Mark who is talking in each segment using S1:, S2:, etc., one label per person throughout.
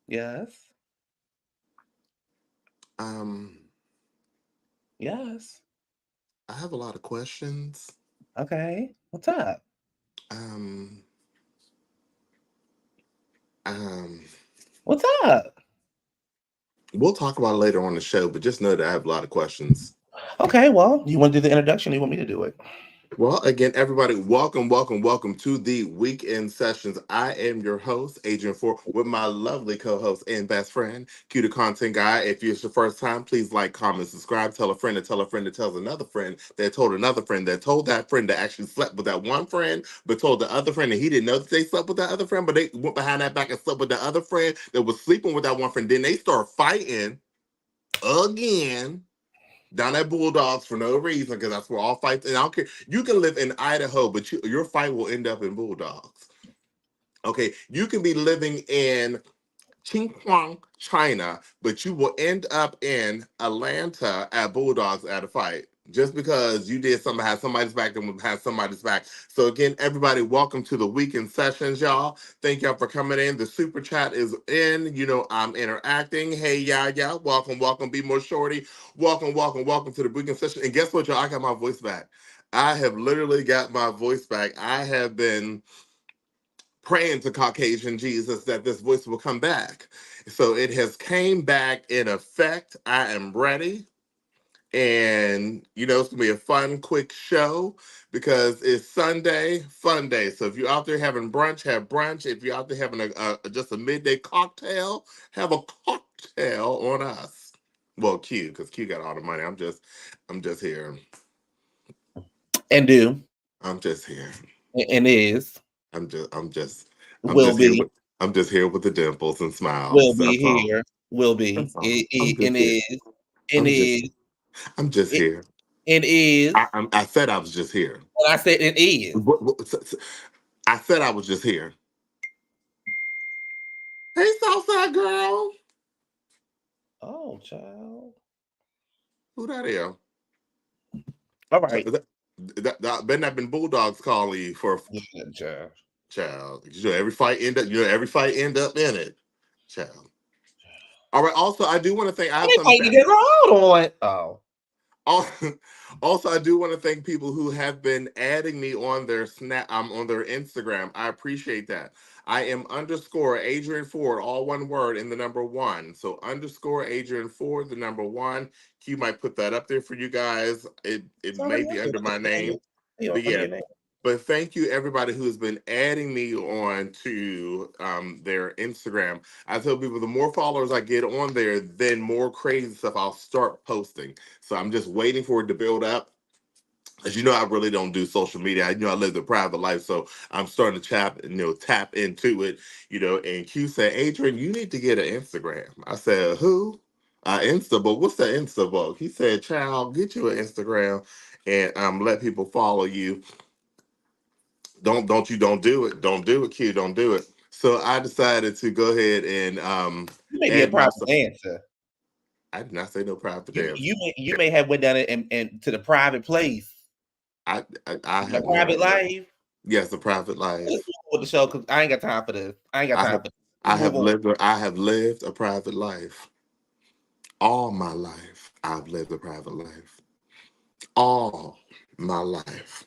S1: Yes.
S2: Um,
S1: Yes.
S2: I have a lot of questions.
S1: Okay. What's up?
S2: Um, um,
S1: What's up?
S2: we'll talk about it later on the show, but just know that I have a lot of questions.
S1: Okay, well, you want to do the introduction? Or you want me to do it?
S2: Well, again, everybody, welcome to the weekend sessions. I am your host, Adrian Ford, with my lovely co-host and best friend, Q the Content Guy. If it's your first time, please like, comment, subscribe, tell a friend to tell a friend that tells another friend that told another friend that told that friend that actually slept with that one friend, but told the other friend that he didn't know that they slept with that other friend, but they went behind that back and slept with the other friend that was sleeping with that one friend. Then they start fighting again down at Bulldogs for no reason, because that's where all fights. And I don't care. You can live in Idaho, but your fight will end up in Bulldogs. Okay, you can be living in Qinghuang, China, but you will end up in Atlanta at Bulldogs at a fight. Just because you did something, have somebody's back, and have somebody's back. So again, everybody, welcome to the weekend sessions, y'all. Thank y'all for coming in. The super chat is in. You know, I'm interacting. Hey, yeah. Welcome. Be more shorty. Welcome to the weekend session. And guess what, y'all? I got my voice back. I have literally got my voice back. I have been praying to Caucasian Jesus that this voice will come back. So it has came back in effect. I am ready. And it's gonna be a fun, quick show because it's Sunday, fun day. So if you're out there having brunch, have brunch. If you're out there having just a midday cocktail, have a cocktail on us. Well, because Q got all the money. I'm just here.
S1: And do.
S2: I'm just here.
S1: And is.
S2: I'm just I'm just I'm
S1: Will
S2: just here
S1: be.
S2: with I'm just here with the dimples and
S1: Will
S2: smiles.
S1: be
S2: That's all.
S1: here. Will be.
S2: That's all. I'm
S1: And
S2: just here.
S1: is. And
S2: I'm just
S1: is.
S2: I'm just
S1: It,
S2: here.
S1: and is.
S2: I said I was just here.
S1: And I said it is.
S2: I said I was just here. Hey, Southside girl.
S1: Oh, child.
S2: Who that is?
S1: All right.
S2: That better not been Bulldogs calling you for
S1: Yeah, child.
S2: child. Every fight end up in it. Child. All right. Also, I do want to thank. I have
S1: They
S2: something to
S1: fighting
S2: say.
S1: together. Hold on. Oh.
S2: Al- Also, I do want to thank people who have been adding me on their on their Instagram. I appreciate that. I am underscore Adrian Ford, all one word, in the number one. So underscore Adrian Ford, the number one. Q might put that up there for you guys. It
S1: It's
S2: may
S1: already up
S2: be
S1: there.
S2: under my name,
S1: They
S2: but
S1: already
S2: yeah.
S1: in there.
S2: But thank you everybody who has been adding me on to their Instagram. I tell people the more followers I get on there, then more crazy stuff I'll start posting. So I'm just waiting for it to build up. As you know, I really don't do social media. I live a private life, so I'm starting to tap into it. And Q said, Adrian, you need to get an Instagram. I said, who? Instabook. What's the Instabook? He said, child, get you an Instagram and let people follow you. Don't do it. Don't do it, Q. Don't do it. So I decided to go ahead and
S1: You may be a
S2: add
S1: private
S2: myself.
S1: dancer.
S2: I did not say no private
S1: You
S2: dance.
S1: you may, you may have went down and to the private place.
S2: I
S1: The
S2: have
S1: private
S2: never.
S1: life.
S2: Yes, the private
S1: Let's
S2: life.
S1: move on with the show because I ain't got time for this. I ain't got
S2: I
S1: time
S2: have
S1: for this. Let's
S2: I
S1: move
S2: have
S1: on.
S2: lived a private life. All my life, I've lived a private life. All my life.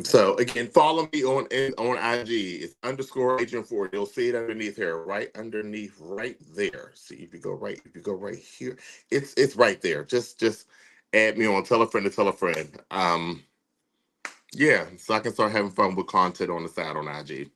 S2: So again, follow me on IG. It's underscore Agent Ford. You'll see it underneath here, right underneath, right there. See if you go right here, it's right there. Just add me on. Tell a friend to tell a friend. Yeah, so I can start having fun with content on the side on IG.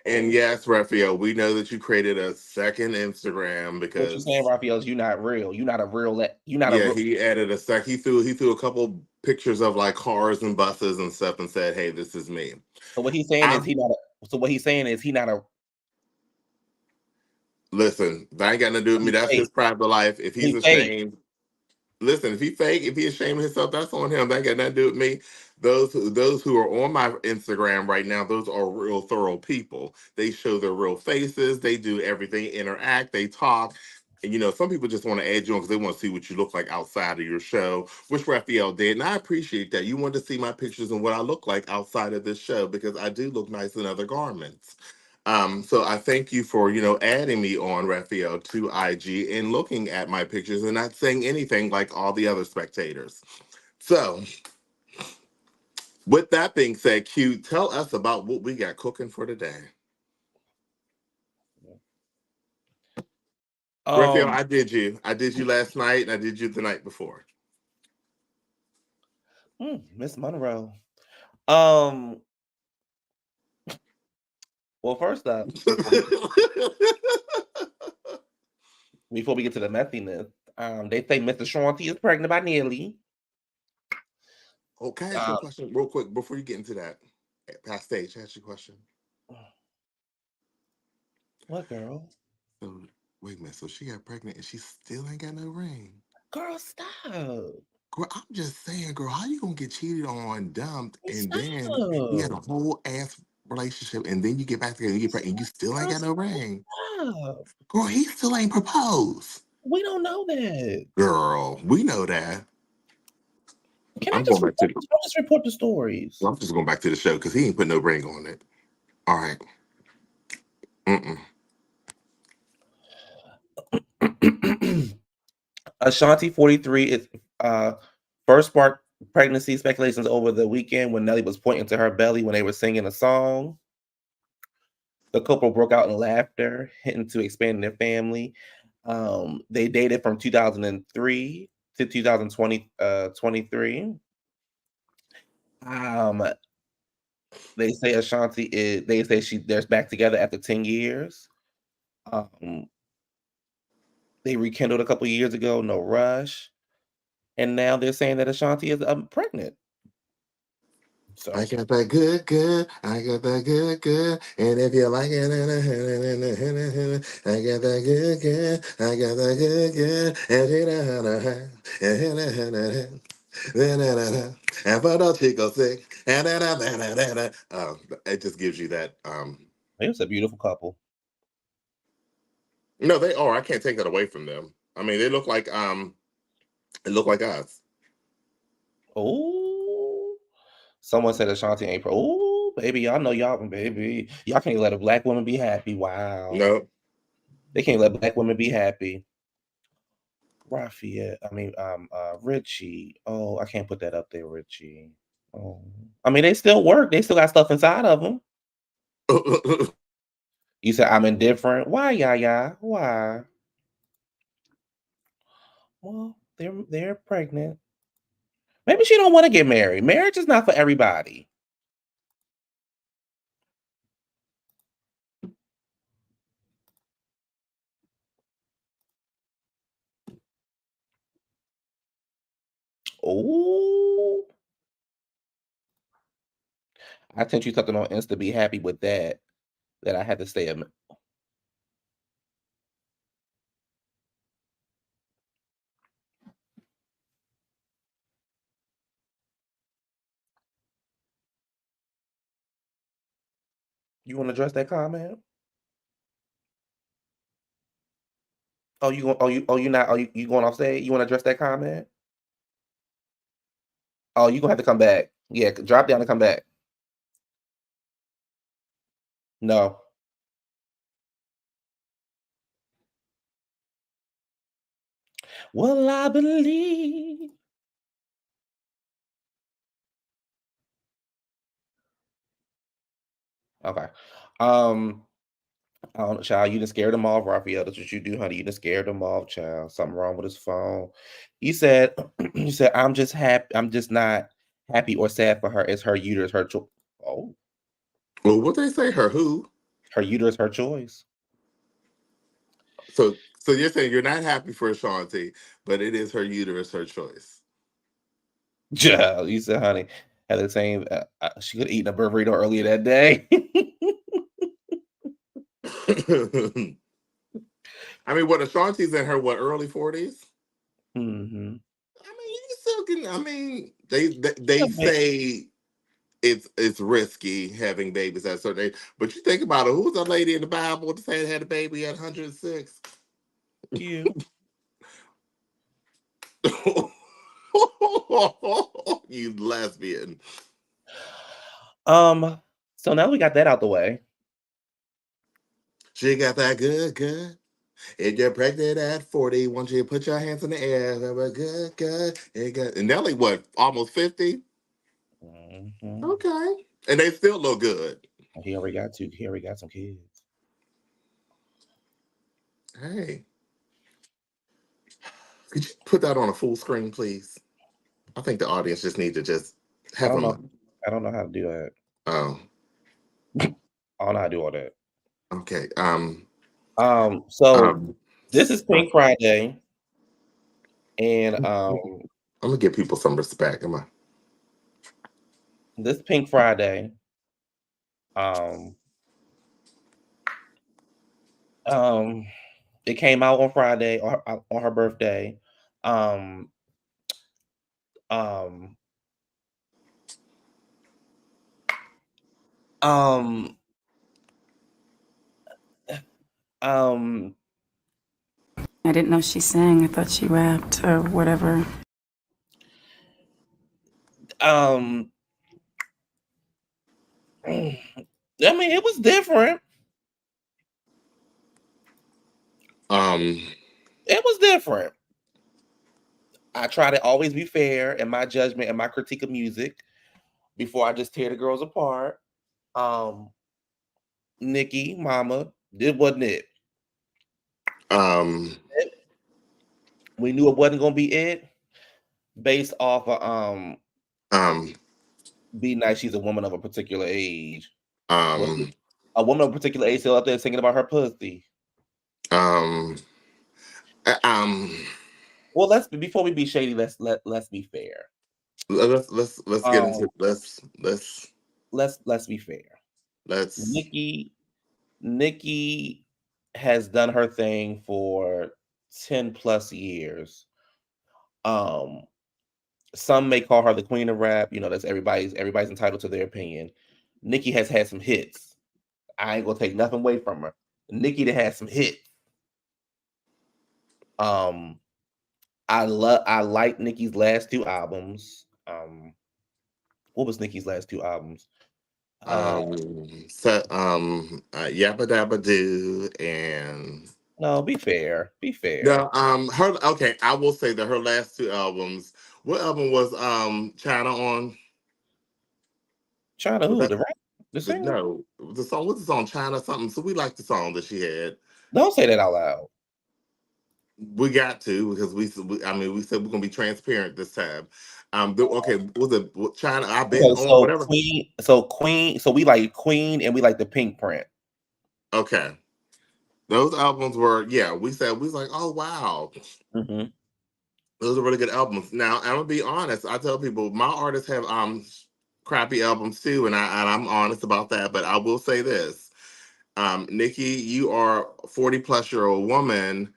S2: And yes, Raphael, we know that you created a second Instagram
S1: What you saying,
S2: because
S1: Raphael? Is you not real. You not a real. You not a
S2: yeah,
S1: real.
S2: he added a sec. He threw a couple pictures of like cars and buses and stuff and said, "Hey, this is me."
S1: So what he's saying is
S2: I'm
S1: he not. So what he's saying is he not a.
S2: Listen. That ain't got nothing to do with me.
S1: He
S2: That's
S1: fake.
S2: his private life. If he's
S1: He fake.
S2: ashamed, listen. If he fake, if he ashamed of himself, that's on him. That ain't got nothing to do with me. Those who are on my Instagram right now, those are real thorough people. They show their real faces. They do everything, interact, they talk. some people just want to add you on because they want to see what you look like outside of your show, which Raphael did. And I appreciate that. You want to see my pictures and what I look like outside of this show because I do look nice in other garments. So I thank you for, adding me on, Raphael, to IG and looking at my pictures and not saying anything like all the other spectators. So with that being said, Q, tell us about what we got cooking for today. Raphael, I did you. I did you last night and I did you the night before.
S1: Miss Monroe. Well, first up, before we get to the messiness, they say Mr. Shawnty is pregnant by Neely.
S2: Oh, can I ask you a question real quick before you get into that? Past stage, ask you a question.
S1: What, girl?
S2: So, wait a minute. So she got pregnant and she still ain't got no ring.
S1: Girl, stop.
S2: Girl, I'm just saying, girl, how you gonna get cheated on, dumped, and then you had a whole ass relationship, and then you get back together and you get pregnant, and you still ain't got no ring.
S1: Stop.
S2: Girl, he still ain't proposed.
S1: We don't know that.
S2: Girl, we know that.
S1: I'll just report the stories.
S2: I'm just going back to the show because he ain't put no ring on it. All right.
S1: Ashanti 43 is first sparked pregnancy speculations over the weekend when Nelly was pointing to her belly when they were singing a song. The couple broke out in laughter, hinting to expanding their family. They dated from 2003 to 2023. They say Ashanti is. They say they're back together after 10 years. They rekindled a couple years ago. No rush. And now they're saying that Ashanti is pregnant. So
S2: I got that good. I got that good. And if you like it, I got that good. I got that good. And for the chico sick. It just gives you that.
S1: It's a beautiful couple.
S2: No, they are. I can't take that away from them. I mean, they look like us.
S1: Oh, someone said Ashanti ain't pro. Oh, baby, y'all know y'all, baby. Y'all can't let a black woman be happy. Wow.
S2: No.
S1: They can't let black women be happy. Richie. Oh, I can't put that up there, Richie. Oh, I mean, they still work. They still got stuff inside of them. You said I'm indifferent. Why, yeah? Why? Well, they're pregnant. Maybe she don't want to get married. Marriage is not for everybody. Oh, I sent you something on Insta. Be happy with that. That I had to stay. You want to address that comment? Oh, you going? You not? You going off stage? You want to address that comment? Oh, you gonna have to come back. Yeah, drop down and come back. No. Well, I believe. Okay. I don't know, child. You done scared them off, Raphael. That's what you do, honey. You done scared them off, child. Something wrong with his phone. You said, you said, I'm just happy. I'm just not happy or sad for her. It's her uterus, her choice. Oh.
S2: Well, what they say? Her who?
S1: Her uterus, her choice.
S2: So you're saying you're not happy for Ashanti, but it is her uterus, her choice.
S1: Yeah, you said, honey, at the same, she could have eaten a burrito earlier that day.
S2: I mean, what Ashanti's in her early 40s?
S1: Mm-hmm.
S2: I mean, you still can. I mean, they say it's risky having babies at a certain age, but you think about it. Who's that lady in the Bible that said had a baby at 106?
S1: Cute.
S2: You lesbian.
S1: So now we got that out the way.
S2: She got that good, good. If you're pregnant at 40, want you to put your hands in the air. That was good, good. And Nelly, what, almost 50?
S1: Mhm.
S2: Okay. And they still look good.
S1: He already got two. He already got some kids.
S2: Hey, could you put that on a full screen, please? I think the audience just need to just
S1: I
S2: have
S1: don't
S2: them.
S1: know. I don't know how to do that.
S2: Oh,
S1: I don't know how to do all that.
S2: okay.
S1: So
S2: Um,
S1: this is
S2: I'm
S1: Pink Friday, and
S2: gonna give people some respect. Am I?
S1: this Pink Friday, um, um, it came out on Friday on her birthday. Um, um, um, um,
S3: I didn't know she sang. I thought she rapped or whatever.
S1: um. I mean, it was different.
S2: Um,
S1: It was different. I try to always be fair in my judgment and my critique of music before I just tear the girls apart. Um, Nikki, Mama, this wasn't it.
S2: um,
S1: We knew it wasn't gonna be it based off of
S2: um,
S1: be nice. She's a woman of a particular age. Was
S2: um,
S1: a woman of a particular age still up there singing about her pussy?
S2: um, um.
S1: Well, before we be shady, let's be fair.
S2: Let's get into
S1: Um, let's be fair.
S2: let's
S1: Nikki has done her thing for 10 plus years. Um, some may call her the queen of rap. You know, that's everybody's entitled to their opinion. Nikki has had some hits. I ain't gonna take nothing away from her. Nikki that had some hits. Um, I like Nikki's last two albums. What was Nikki's last two albums? Uh,
S2: Yabba Dabba Doo and
S1: no, be fair. Be fair.
S2: no, her okay, I will say that her last two albums, what album was China on?
S1: China
S2: Was
S1: who?
S2: that
S1: The rap? The singer?
S2: no, the song, what's the song, China something? So we like the song that she had.
S1: Don't say that out loud.
S2: We got to because I mean we said we're gonna be transparent this time. Okay, was it China? I've been
S1: Okay,
S2: on
S1: so
S2: whatever.
S1: Queen, so we like Queen and we like the Pink Print.
S2: Okay, those albums were yeah. We said we was like, oh wow,
S1: Hmm.
S2: those are really good albums. Now I'm gonna be honest. I tell people my artists have crappy albums too, and I'm honest about that. But I will say this. Nikki, you are 40 plus year old woman,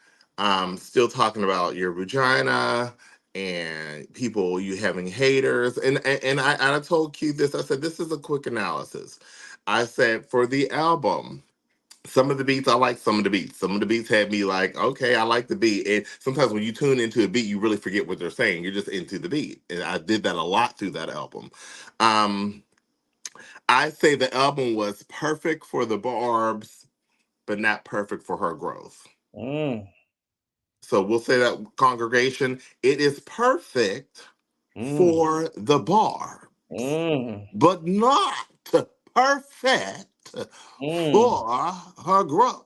S2: still talking about your vagina and people you having haters. And I told Q this, I said, this is a quick analysis. I said, for the album, some of the beats I like, some of the beats. Some of the beats had me like, okay, I like the beat. And sometimes when you tune into a beat, you really forget what they're saying. You're just into the beat. And I did that a lot through that album. Um, I say the album was perfect for the barbs, but not perfect for her growth.
S1: Mm,
S2: So we'll say that congregation, it is perfect
S1: mm,
S2: for the bar,
S1: mm,
S2: but not perfect
S1: mm,
S2: for her growth.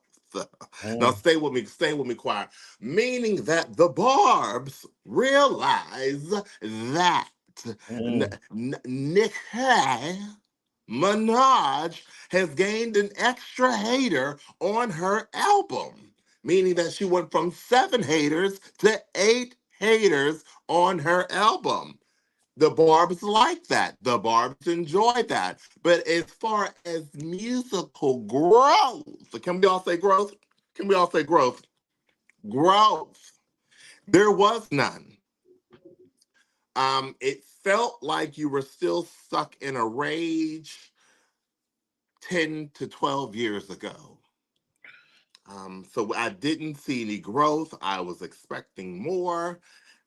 S2: Now
S1: mm,
S2: stay with me, choir. Meaning that the Barbs realize that
S1: mm,
S2: Nicki Minaj has gained an extra hater on her album, meaning that she went from 7 haters to 8 haters on her album. The Barbs like that. The Barbs enjoy that. But as far as musical growth, can we all say growth? Can we all say growth? Growth. There was none. It felt like you were still stuck in a rage 10 to 12 years ago. So I didn't see any growth. I was expecting more.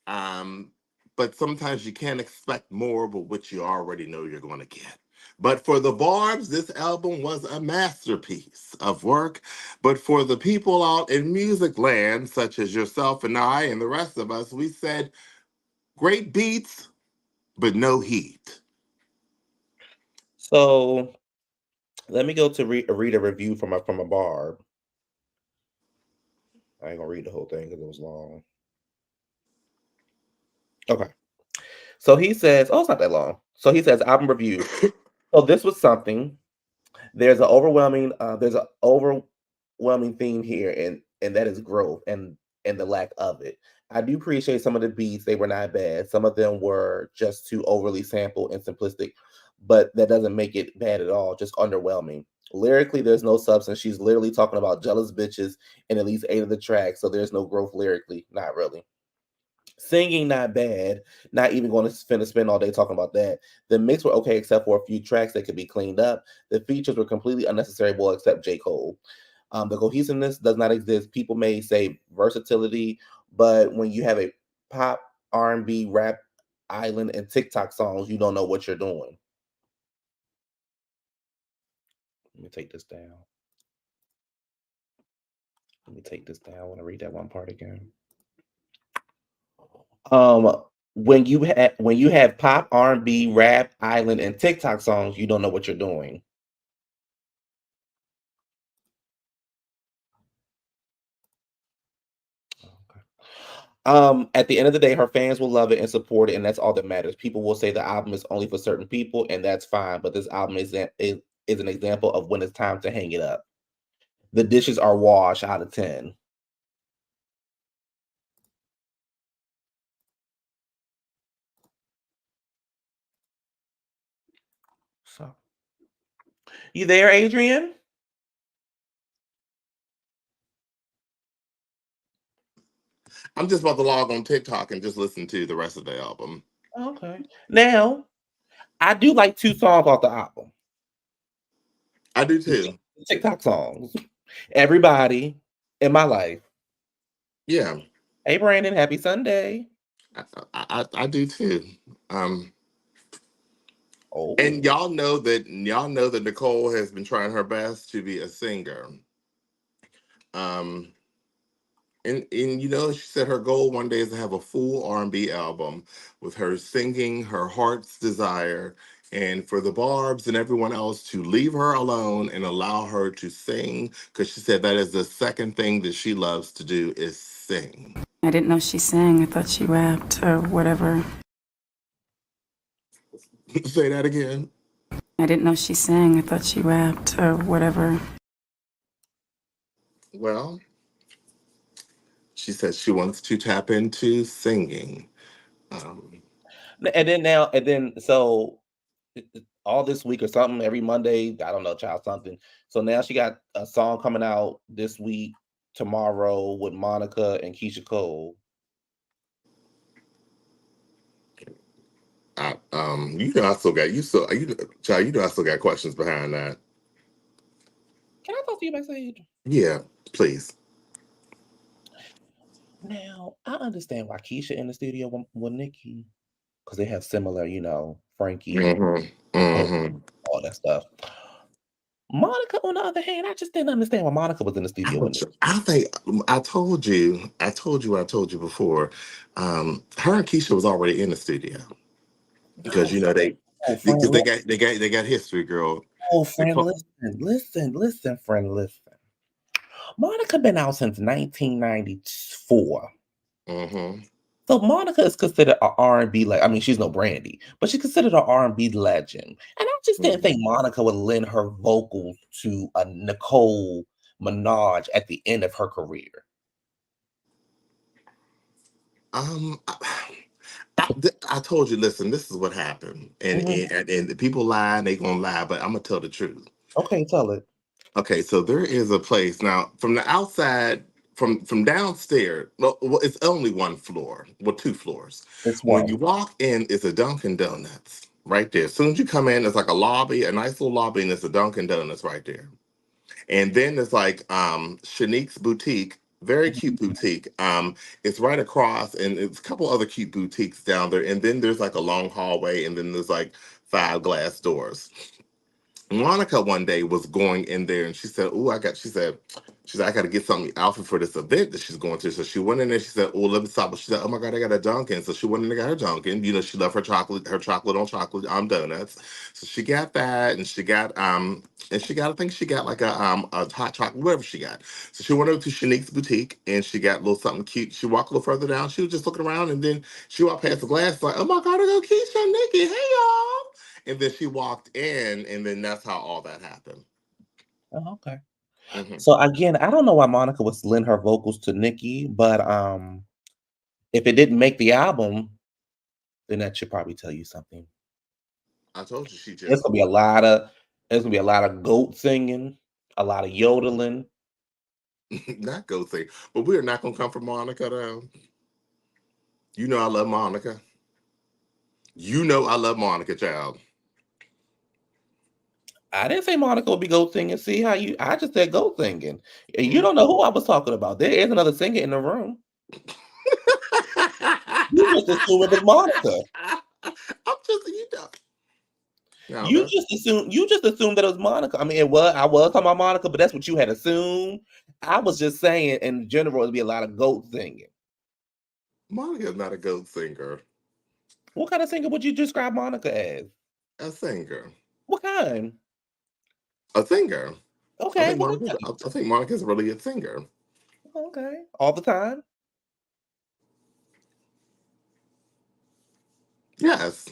S2: Um, but sometimes you can't expect more but what you already know you're going to get. But for the Barbs, this album was a masterpiece of work. But for the people out in music land, such as yourself and I and the rest of us, we said, great beats, but no heat.
S1: So let me go to read a review from a Barb. I ain't gonna read the whole thing because it was long. Okay. So he says, oh, it's not that long. So he says, album review. So this was something. There's an overwhelming theme here, and that is growth and the lack of it. I do appreciate some of the beats; they were not bad. Some of them were just too overly sampled and simplistic, but that doesn't make it bad at all. Just underwhelming. Lyrically, there's no substance. She's literally talking about jealous bitches in at least 8 of the tracks, so there's no growth lyrically. Not really. Singing not bad, not even going to spend all day talking about that. The mix were okay except for a few tracks that could be cleaned up. The features were completely unnecessary, well, except J. Cole. The cohesiveness does not exist. People may say versatility, but when you have a pop, R&B, rap, island, and TikTok songs, you don't know what you're doing. Let me take this down. I want to read that one part again. When you have pop, R&B, rap, island, and TikTok songs, you don't know what you're doing. Okay. At the end of the day, her fans will love it and support it, and that's all that matters. People will say the album is only for certain people, and that's fine. But this album is an example of when it's time to hang it up. The dishes are washed out of 10. So, you there, Adrian?
S2: I'm just about to log on TikTok and just listen to the rest of the album.
S1: Okay. Now, I do like 2 songs off the album.
S2: I do
S1: The
S2: too.
S1: TikTok songs. Everybody in my life.
S2: Yeah,
S1: Hey, Brandon, happy Sunday.
S2: I do too. Um, and
S1: Oh,
S2: y'all know that Nicole has been trying her best to be a singer. Um, and she said her goal one day is to have a full R&B album with her singing her heart's desire, and for the Barbs and everyone else to leave her alone and allow her to sing, because she said that is the second thing that she loves to do is sing.
S3: I didn't know she sang. I thought she rapped or whatever.
S2: Say that again.
S3: I didn't know she sang. I thought she rapped or whatever.
S2: Well, she said she wants to tap into singing. Um,
S1: so all this week or something, every Monday, I don't know, child something. So now she got a song coming out this week, tomorrow with Monica and Keisha Cole.
S2: I still got child. I still got questions behind that.
S1: Can I talk to you backstage?
S2: Yeah, please.
S1: Now, I understand why Keisha in the studio with Nikki, because they have similar, Frankie,
S2: Mm-hmm. Mm-hmm.
S1: all that stuff. Monica, on the other hand, I just didn't understand why Monica was in the studio with Nikki.
S2: I think I told you before. Her and Keisha was already in the studio because
S1: No,
S2: because
S1: friend,
S2: they got history, girl.
S1: friend,
S2: Nicole,
S1: listen, friend, listen. Monica been out since 1994.
S2: mm-hmm.
S1: So Monica is considered an R&B, like, I mean, she's no Brandy, but she's considered an R&B legend. And I just didn't think Monica would lend her vocals to a Nicole Minaj at the end of her career.
S2: Um, I told you. Listen, this is what happened, and
S1: Mhm.
S2: and the people lie, and they gonna lie, but I'm gonna tell the truth.
S1: Okay, tell it.
S2: Okay, so there is a place now from the outside, from downstairs. Well, it's only one floor, well, 2 floors.
S1: It's
S2: When
S1: one.
S2: you walk in, it's a Dunkin' Donuts right there. As soon as you come in, it's like a lobby, a nice little lobby, and it's a Dunkin' Donuts right there. And then there's like Shanique's boutique, very cute boutique. It's right across, and it's a couple other cute boutiques down there. And then there's like a long hallway, and then there's like 5 glass doors. Monica one day was going in there and she said, "Oh, she said, I got to get something outfit for this event that she's going to." So she went in there. She said, "Oh, let me stop." She said, "Oh my God, I got a Dunkin'." So she went in and got her Dunkin'. You know, she loved her chocolate on chocolate donuts. So she got that, and she got I think she got like a hot chocolate, whatever she got. So she went over to Shanique's boutique and she got a little something cute. She walked a little further down. She was just looking around, and then she walked past the glass like, "Oh my God, I go Keisha, Nikki, hey y'all." And then she walked in, and then that's how all that happened.
S1: Oh, okay.
S2: Mhm.
S1: So again, I don't know why Monica was lend her vocals to Nicki, but if it didn't make the album, then that should probably tell you something.
S2: I told you she
S1: There's
S2: just
S1: gonna be a lot of goat singing, a lot of yodeling.
S2: not go thing, but we are not gonna come for Monica though. You know I love Monica. You know I love Monica, child.
S1: I didn't say Monica would be goat singing. See how you? I just said goat singing. You
S2: Mm.
S1: don't know who I was talking about. There is another singer in the room. You just assume it was Monica.
S2: I'm just you know. Now
S1: You
S2: that's
S1: just assumed that it was Monica. I mean, I was talking about Monica, but that's what you had assumed. I was just saying in general it'd be a lot of goat singing.
S2: Monica is not a goat singer.
S1: What kind of singer would you describe Monica as?
S2: A singer.
S1: What kind?
S2: A singer.
S1: Okay, what
S2: I think Monica's really a singer.
S1: okay. All the time?
S2: Yes.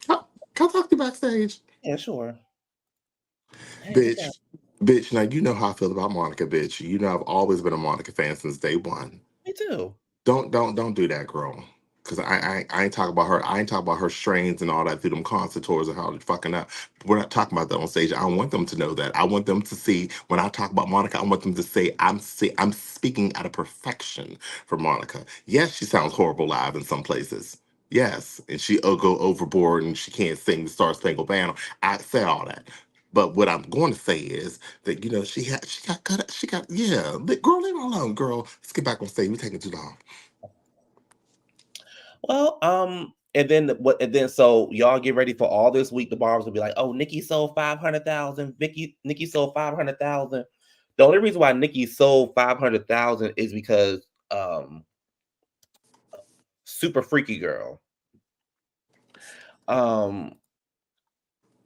S2: Come talk to you backstage.
S1: Yeah, sure. Hey, what's up?
S2: Bitch. Bitch, now you know how I feel about Monica, bitch. You know I've always been a Monica fan since day one.
S1: Me too.
S2: Don't do that, girl. Cause I ain't talking about her. I ain't talking about her strains and all that through them concert tours and how they're fucking up. We're not talking about that on stage. I want them to know that. I want them to see when I talk about Monica. I want them to say I'm speaking out of perfection for Monica. Yes, she sounds horrible live in some places. Yes, and she'll go overboard and she can't sing the Star Spangled Banner. I say all that. But what I'm going to say is that she got good. She got girl, leave her alone, girl. Let's get back on stage. We're taking too long.
S1: Well, and then so y'all get ready for all this week. The barbers will be like, "Oh, Nikki sold 500,000. Nikki sold 500,000." The only reason why Nikki sold 500,000 is because Super Freaky Girl.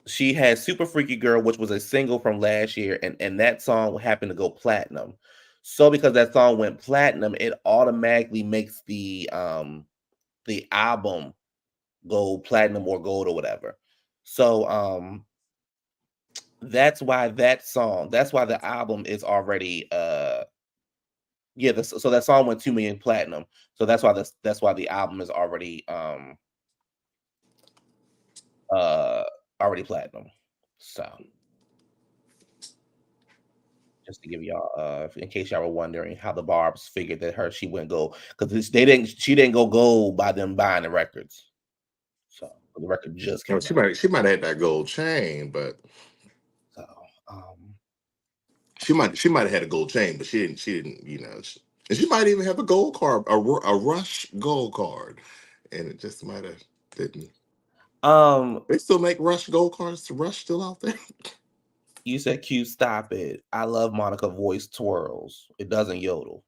S1: She had Super Freaky Girl, which was a single from last year, and that song happened to go platinum. So because that song went platinum, it automatically makes the album go platinum or gold or whatever. So that's why the album is already so that song went 2 million platinum. So that's why the album is already already platinum. So just to give y'all in case y'all were wondering how the Barbs figured that she wouldn't go, because she didn't go gold by them buying the records. So the record just
S2: Oh,
S1: came out.
S2: she might have had that gold chain, but
S1: So
S2: she might have had a gold chain, but she didn't, and she might even have a gold card, a Rush gold card, and it just might have didn't. They still make Rush gold cards. Rush still out there?
S1: You said Q, stop it. I love Monica voice twirls. It doesn't yodel.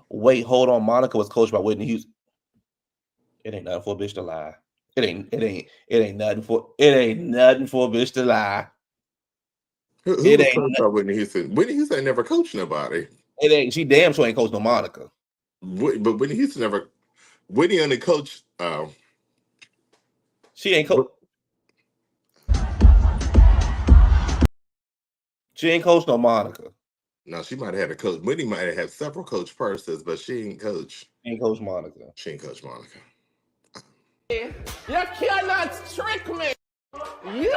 S1: Wait, hold on. Monica was coached by Whitney Houston. It ain't nothing for a bitch to lie. It ain't nothing for a bitch to lie.
S2: Who
S1: It
S2: was
S1: ain't
S2: coached by Whitney Houston? Whitney Houston ain't never coached nobody.
S1: she damn sure ain't coached no Monica.
S2: But Whitney Houston never. Whitney only coached.
S1: She ain't she ain't coached no Monica.
S2: No, she might have had a coach. Whitney might have had several coach purses, but she ain't coach.
S1: She ain't coached Monica.
S2: She ain't coach Monica.
S4: You cannot trick me. You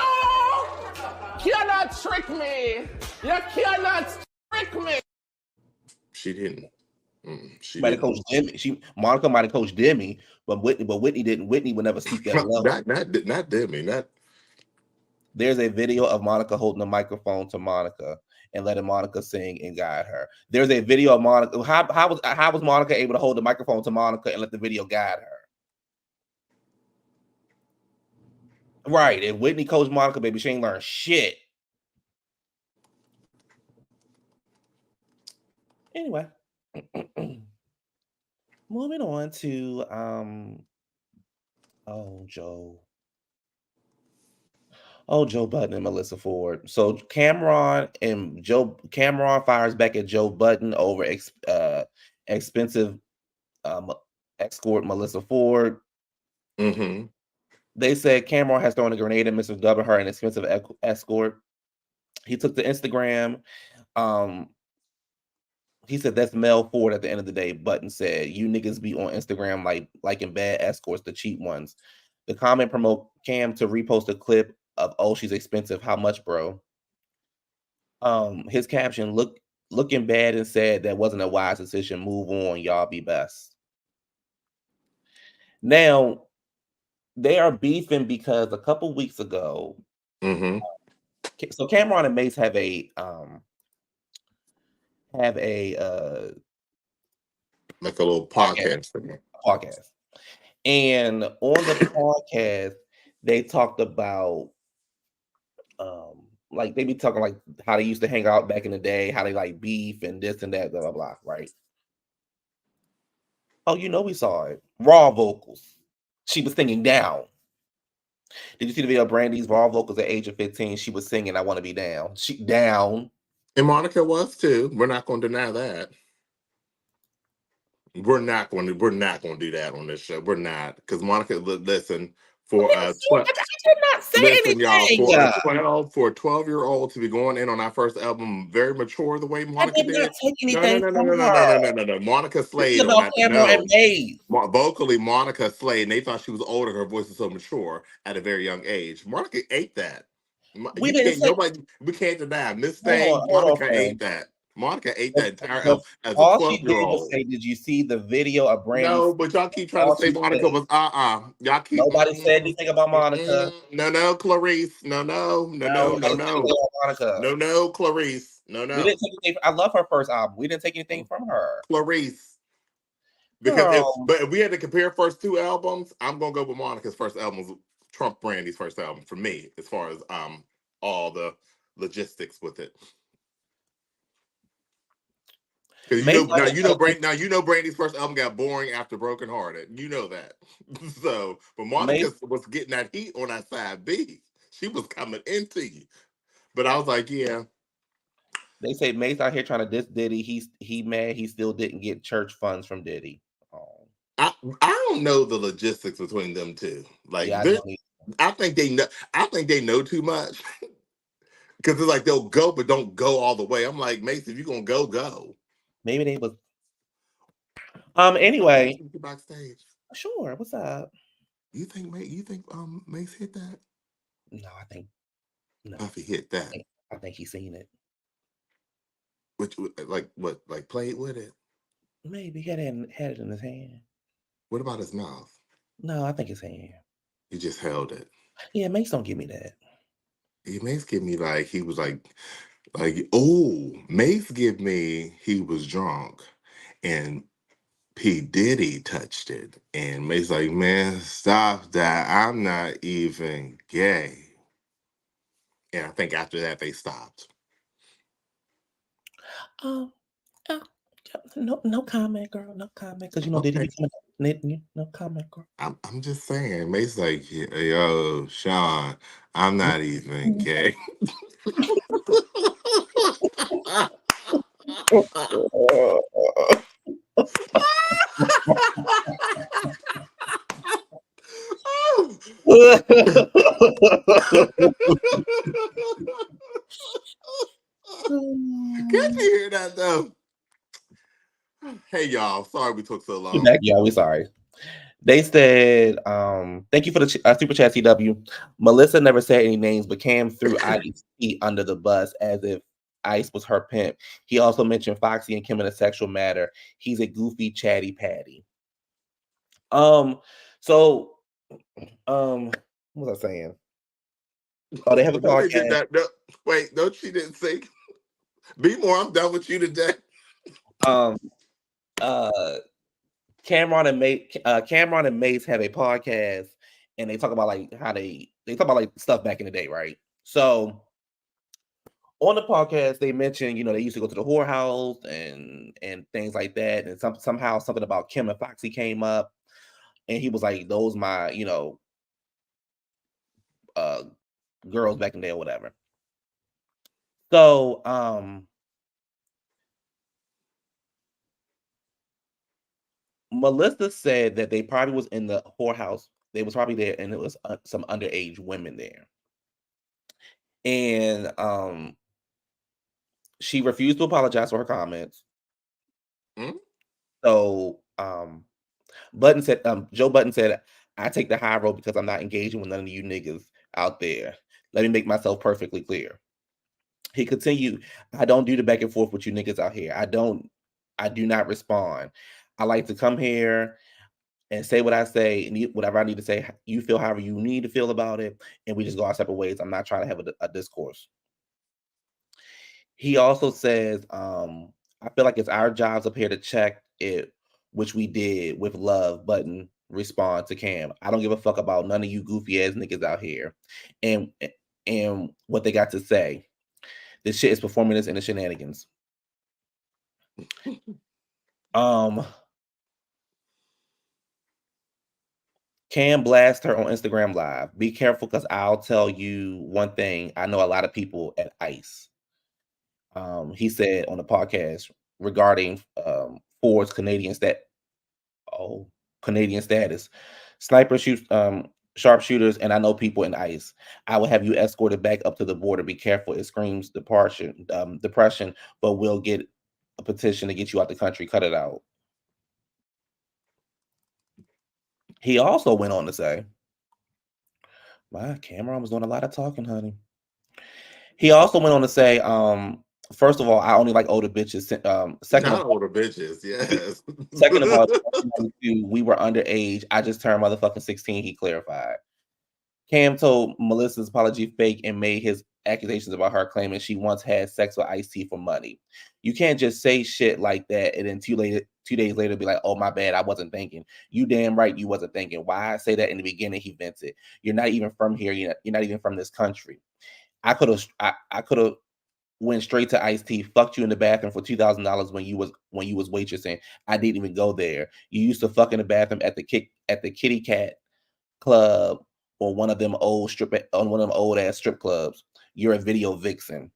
S4: cannot trick me. You cannot trick me.
S2: She didn't. She
S1: Might have
S2: didn't.
S1: coached Demi. Monica might have coached Demi, but Whitney didn't. Whitney would never speak that level.
S2: Not Demi. Not.
S1: There's a video of Monica holding a microphone to Monica and letting Monica sing and guide her. There's a video of Monica. How was Monica able to hold the microphone to Monica and let the video guide her? Right. And Whitney coached Monica, baby. She ain't learned shit. Anyway. Moving on to Joe Budden and Melissa Ford. So Cameron fires back at Joe Budden over expensive escort Melissa Ford.
S2: Mm-hmm.
S1: They said Cameron has thrown a grenade at Mr. W, her an expensive escort. He took to Instagram. He said that's Mel Ford at the end of the day. Button said, "You niggas be on Instagram like in bad escorts, the cheap ones." The comment promote Cam to repost a clip of "Oh, she's expensive. How much, bro?" His caption, looking bad and sad. That wasn't a wise decision. Move on. Y'all be best. Now, they are beefing because a couple weeks ago, so Cameron and Mace have a
S2: like a little podcast.
S1: And on the podcast, they talked about like they be talking like how they used to hang out back in the day, how they like beef and this and that, blah blah blah, right? Oh, we saw it. Raw vocals. She was singing down. Did you see the video of Brandy's raw vocals at age of 15? She was singing "I Want to Be Down." She down.
S2: And Monica was too. We're not going to deny that. We're not going to do that on this show. We're not, because Monica, listen, for
S1: I did not say anything.
S2: Y'all, for a 12-year-old to be going in on our first album, very mature the way Monica did.
S1: Not take anything
S2: no. Monica slayed on that. Vocally, Monica slayed, and they thought she was older. Her voice was so mature at a very young age. Monica ate that. We can't deny. Miss Thing, Monica ate that. Monica ate that entire album as a 12-year-old.
S1: Did you see the video of Brandy?
S2: No, but y'all keep trying to say Monica was Y'all keep
S1: nobody said anything about Monica.
S2: No, Clarice. No, Clarice. No.
S1: We didn't take anything. I love her first album. We didn't take anything from her.
S2: Clarice. Because if we had to compare first two albums, I'm gonna go with Monica's first album, Trump Brandy's first album for me, as far as all the logistics with it. Brandy's first album got boring after Broken Hearted. You know that. So, but Monica was getting that heat on that side B. She was coming into you. But I was like, yeah.
S1: They say Mace out here trying to diss Diddy. He mad he still didn't get church funds from Diddy.
S2: I don't know the logistics between them two. Like, yeah, I think they know too much. Because it's like they'll go, but don't go all the way. I'm like, Mace, if you're gonna go.
S1: Maybe they was. Anyway.
S2: Backstage.
S1: Sure. What's up?
S2: You think Mace hit that?
S1: No, I think. No.
S2: If he hit that,
S1: I think he's seen it.
S2: Which, like what? Like played with it?
S1: Maybe he had it in his hand.
S2: What about his mouth?
S1: No, I think his hand.
S2: He just held it.
S1: Yeah, Mace don't give me that.
S2: Yeah, Mace give me like he was like, oh, Mace give me he was drunk, and P. Diddy touched it, and Mace like, man, stop that! I'm not even gay. And I think after that they stopped.
S1: No comment, girl. No comment, because Diddy becoming no comment, girl.
S2: I'm just saying, Mace like, yo, Sean, I'm not even gay. Can't you hear that though? Hey y'all, sorry we took so long.
S1: Yeah, we sorry. They said, thank you for the super chat, CW. Melissa never said any names, but Cam threw Ice under the bus as if Ice was her pimp. He also mentioned Foxy and Kim in a sexual matter. He's a goofy, chatty patty. What was I saying? Oh, they have a
S2: No, they did
S1: podcast.
S2: not. No, wait, no, she didn't say. Be more. I'm done with you today.
S1: Um, uh, Cameron and Mace have a podcast, and they talk about like how they talk about like stuff back in the day, right? So on the podcast, they mentioned, they used to go to the whorehouse and things like that, and somehow something about Kim and Foxy came up, and he was like, "Those my uh girls back in the day or whatever." So Melissa said that they probably was in the whorehouse. They was probably there, and it was some underage women there, and she refused to apologize for her comments.
S2: Hmm?
S1: So Joe Button said, "I take the high road because I'm not engaging with none of you niggas out there. Let me make myself perfectly clear." He continued, "I don't do the back and forth with you niggas out here. I do not respond. I like to come here and say what I say, and whatever I need to say. You feel however you need to feel about it, and we just go our separate ways. I'm not trying to have a discourse." He also says, "I feel like it's our jobs up here to check it, which we did with love." Button respond to Cam, "I don't give a fuck about none of you goofy ass niggas out here, and what they got to say. This shit is performance and the shenanigans." Um, Cam blast her on Instagram Live. "Be careful, because I'll tell you one thing. I know a lot of people at ICE." He said on the podcast regarding Ford's Canadian status. "Sniper shoots sharpshooters, and I know people in ICE. I will have you escorted back up to the border. Be careful. It screams depression, but we'll get a petition to get you out the country. Cut it out." He also went on to say, "My Cameron was doing a lot of talking, honey." He also went on to say, "First of all, I only like older bitches. Second of
S2: Not older bitches. Yes.
S1: Second of all, 1992, we were underage. I just turned motherfucking 16," he clarified. Cam told Melissa's apology fake and made his accusations about her claiming she once had sex with Ice-T for money. You can't just say shit like that and then 2 days later be like, "Oh, my bad, I wasn't thinking." You damn right you wasn't thinking. Why I say that in the beginning, he vented. "You're not even from here. You're not even from this country. I could have went straight to Ice-T, fucked you in the bathroom for $2,000 when you was waitressing. I didn't even go there. You used to fuck in the bathroom at the Kitty Cat Club or one of them old ass strip clubs. You're a video vixen."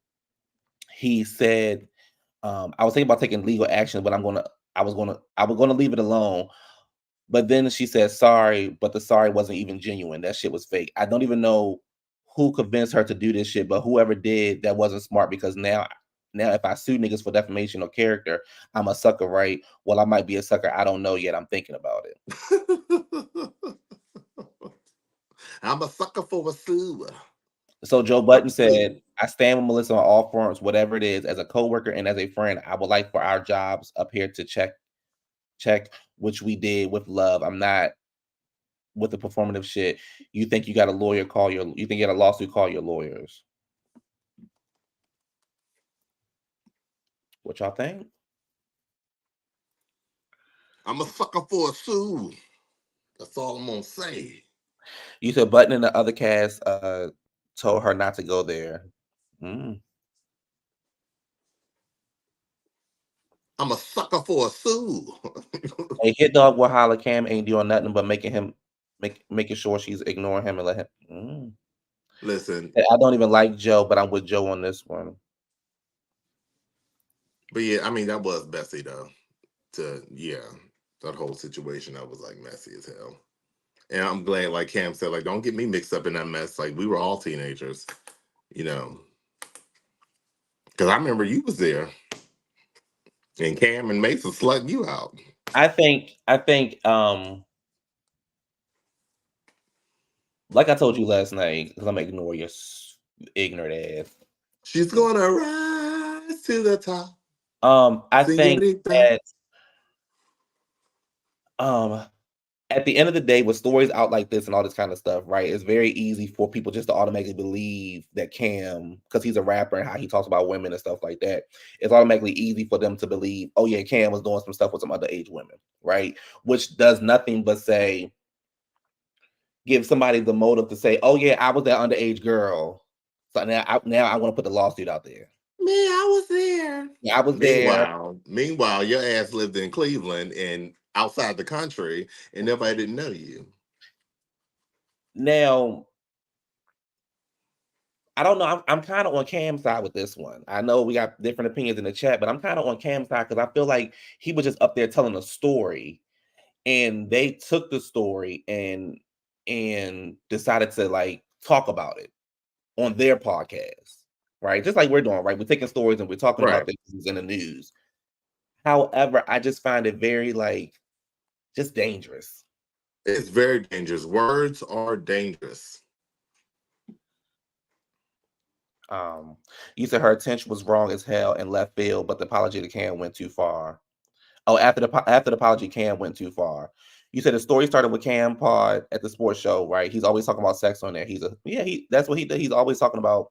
S1: He said, "I was thinking about taking legal action, but I was gonna leave it alone. But then she said sorry, but the sorry wasn't even genuine. That shit was fake. I don't even know who convinced her to do this shit, but whoever did, that wasn't smart, because now if I sue niggas for defamation or character, I'm a sucker, right? Well, I might be a sucker. I don't know yet. I'm thinking about it."
S2: I'm a sucker for a sue.
S1: So Joe Button said, "I stand with Melissa on all fronts, whatever it is. As a coworker and as a friend, I would like for our jobs up here to check, which we did with love. I'm not with the performative shit. You think you got a lawyer? You think you got a lawsuit? Call your lawyers." What y'all think?
S2: I'm a sucker for a sue. That's all I'm gonna say.
S1: You said Button and the other cast told her not to go there. Mm.
S2: I'm a sucker for a sue.
S1: A hit dog will holler. Cam ain't doing nothing but making sure she's ignoring him and let him. Mm.
S2: Listen,
S1: I don't even like Joe, but I'm with Joe on this one.
S2: but yeah, I mean that was messy though. That whole situation that was like messy as hell. And I'm glad, like Cam said, like don't get me mixed up in that mess. Like we were all teenagers, you know. Because I remember you was there, and Cam and Mason slutting you out.
S1: I think like I told you last night, because I'm gonna ignore your ignorant ass.
S2: She's gonna rise to the top.
S1: I think
S2: Señorita.
S1: that at the end of the day, with stories out like this and all this kind of stuff, right? It's very easy for people just to automatically believe that Cam, because he's a rapper and how he talks about women and stuff like that, it's automatically easy for them to believe, oh yeah, Cam was doing some stuff with some underage women, right? Which does nothing but say, give somebody the motive to say, oh yeah, I was that underage girl. So now I want to put the lawsuit out there.
S2: Man, I was there.
S1: Yeah, I was there.
S2: Meanwhile, your ass lived in Cleveland and outside the country, and nobody didn't know you.
S1: Now, I don't know. I'm kind of on Cam's side with this one. I know we got different opinions in the chat, but I'm kind of on Cam's side because I feel like he was just up there telling a story, and they took the story and decided to like talk about it on their podcast, right? Just like we're doing, right? We're taking stories and we're talking about things in the news. However, I just find it very like just dangerous.
S2: It's very dangerous. Words are dangerous.
S1: You said her attention was wrong as hell and left field, but the apology to Cam went too far. Oh, after the apology, Cam went too far. You said the story started with Cam Pod at the sports show, right? He's always talking about sex on there. That's what he did. He's always talking about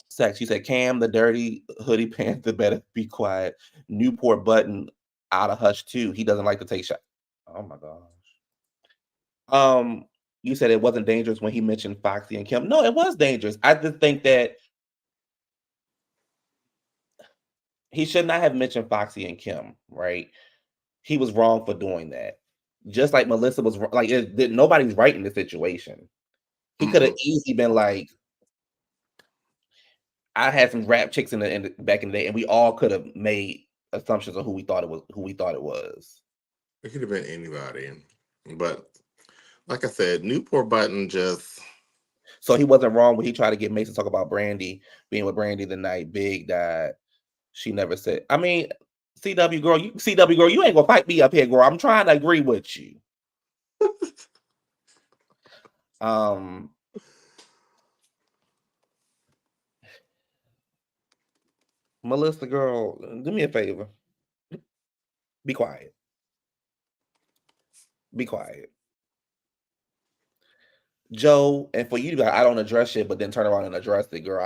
S1: sex. You said Cam, the dirty hoodie panther, better be quiet. Newport Button out of hush too. He doesn't like to take shots. Oh my gosh. You said it wasn't dangerous when he mentioned Foxy and Kim. No, it was dangerous. I just think that he should not have mentioned Foxy and Kim, right? He was wrong for doing that. Just like Melissa was like, nobody's right in the situation. He could have easily been like, I had some rap chicks back in the day, and we all could have made assumptions of who we thought it was.
S2: It could have been anybody, but like I said, Newport Button just.
S1: So he wasn't wrong when he tried to get Mason to talk about Brandy being with Brandy the night Big died. She never said. I mean, CW girl, you ain't gonna fight me up here, girl. I'm trying to agree with you. Melissa, girl, do me a favor. Be quiet. Be quiet. Joe, and for you, I don't address shit, but then turn around and address it, girl.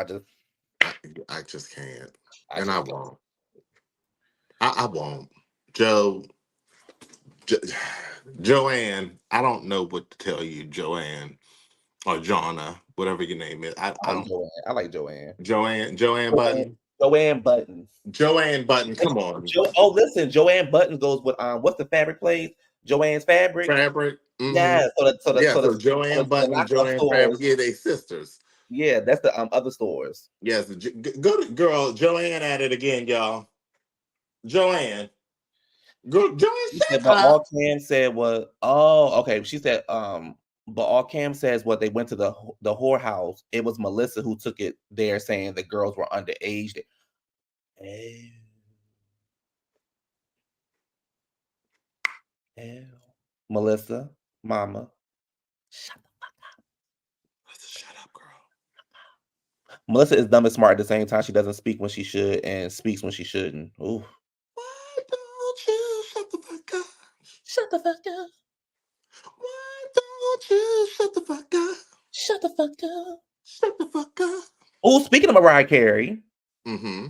S2: I just can't. I won't. I won't. Joanne, I don't know what to tell you, Joanne. Or Jonna, whatever your name is. I
S1: like Joanne.
S2: Joanne Button.
S1: Joanne Button.
S2: Joanne Button, come on.
S1: Listen, Joanne Button goes with what's the fabric place? Joanne's Fabric.
S2: Mm-hmm.
S1: Yeah,
S2: so Joanne Button and Joanne Fabric, yeah, they sisters.
S1: Yeah, that's the other stores.
S2: Yes, go to girl Joanne at it again, y'all. Joanne. Joanne said,
S1: but all Cam said was, oh, okay. She said, but all Cam says what they went to the whorehouse. It was Melissa who took it there, saying the girls were underage. Melissa, mama, shut the fuck up.
S2: Shut up, girl.
S1: Melissa is dumb and smart at the same time. She doesn't speak when she should and speaks when she shouldn't. Ooh.
S2: Why don't you shut the fuck up?
S1: Shut the fuck up.
S2: Why don't you shut the fuck up?
S1: Shut the fuck up.
S2: Shut the fuck up.
S1: Oh, speaking of Mariah Carey.
S2: Mm-hmm.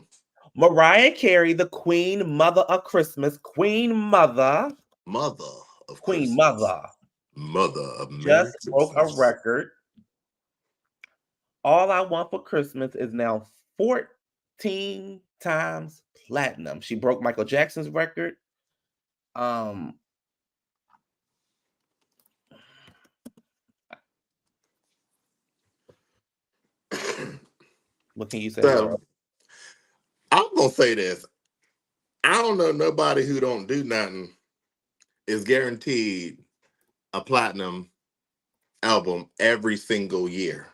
S1: Mariah Carey, the Queen Mother of Christmas. Queen Mother.
S2: Mother of
S1: Queen
S2: Christmas.
S1: Mother.
S2: Mother of
S1: Merry
S2: Just
S1: Christmas. Broke a record. All I Want for Christmas is now 14 times platinum. She broke Michael Jackson's record. What can you say?
S2: So, I'm gonna say this. I don't know nobody who don't do nothing is guaranteed a platinum album every single year.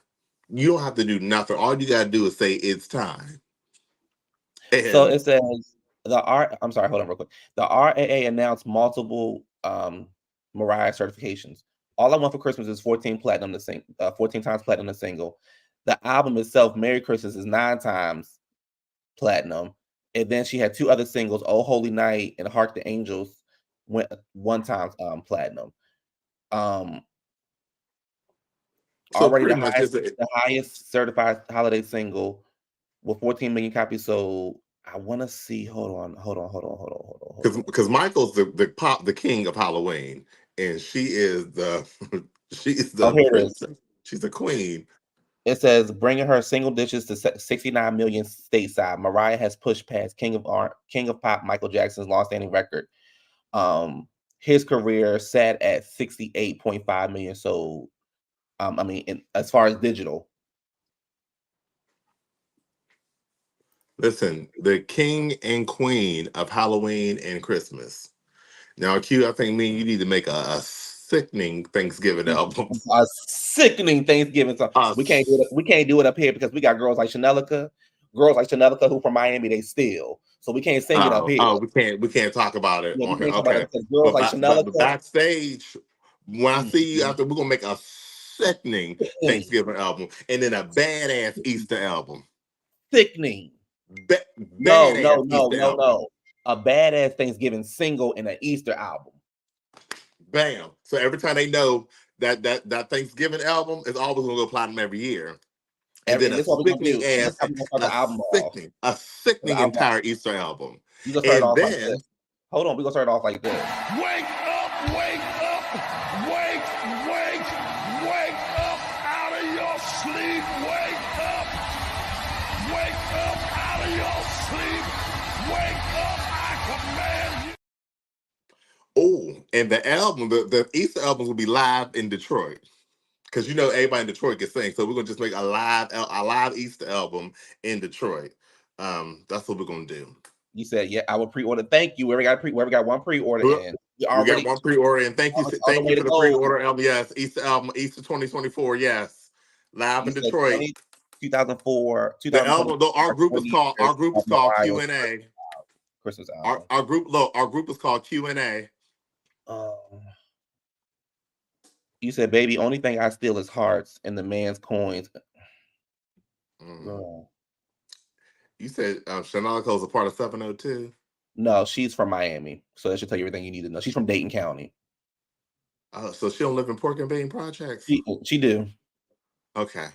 S2: You don't have to do nothing. All you gotta do is say it's time. And
S1: so it says I'm sorry, hold on real quick. The RAA announced multiple Mariah certifications. All I Want for Christmas is 14 platinum to sing, 14 times platinum to single. The album itself, Merry Christmas, is 9 times platinum. And then she had 2 other singles, Oh Holy Night and Hark the Angels, went 1 time platinum.
S2: So
S1: Already
S2: pretty much just
S1: the highest certified holiday single with 14 million copies sold. I want to see. Hold on.
S2: because Michael's the king of Halloween, and she is the she's
S1: Oh,
S2: the
S1: here it is.
S2: princess. She's a queen.
S1: It says bringing her single digits to 69 million stateside. Mariah has pushed past King of Pop Michael Jackson's long-standing record. His career sat at 68.5 million sold. I mean, as far as digital.
S2: Listen, the king and queen of Halloween and Christmas. Now, Q, I think me and you need to make a sickening Thanksgiving album.
S1: A sickening Thanksgiving song. We can't do it up here because we got girls like Chanelica who from Miami, they steal. So we can't sing it up here.
S2: Oh, we can't talk about it on here. Okay.
S1: Girls like Chanelica.
S2: But backstage, when I see you after, we're gonna make a sickening Thanksgiving album and then a badass Easter album.
S1: Sickening. No. A badass Thanksgiving single and an Easter album.
S2: Bam. So every time they know that Thanksgiving album is always gonna go platinum every year. And then a sickening entire Easter album.
S1: You just start off like this. Hold on, we're gonna start off like this.
S4: Wake up, wake up, wake up out of your sleep, wake up out of your sleep, wake up, I command you.
S2: Oh, and the album, the Easter albums will be live in Detroit. Because you know everybody in Detroit can sing, so we're gonna just make a live Easter album in Detroit. That's what we're gonna do.
S1: You said, yeah, I will pre-order. Thank you. We got one pre-order in.
S2: We got one pre-order in. Thank you for the pre-order album. Yes, Easter album, Easter 2024. Yes, live in Detroit.
S1: 2004.
S2: The album, though, our group is called Q&A.
S1: Christmas album.
S2: Our group is called Q&A.
S1: You said, baby, only thing I steal is hearts and the man's coins.
S2: You said Chanelica is a part of 702?
S1: No, she's from Miami. So that should tell you everything you need to know. She's from Dayton County.
S2: So she don't live in Pork and Bean Projects?
S1: She do.
S2: Okay.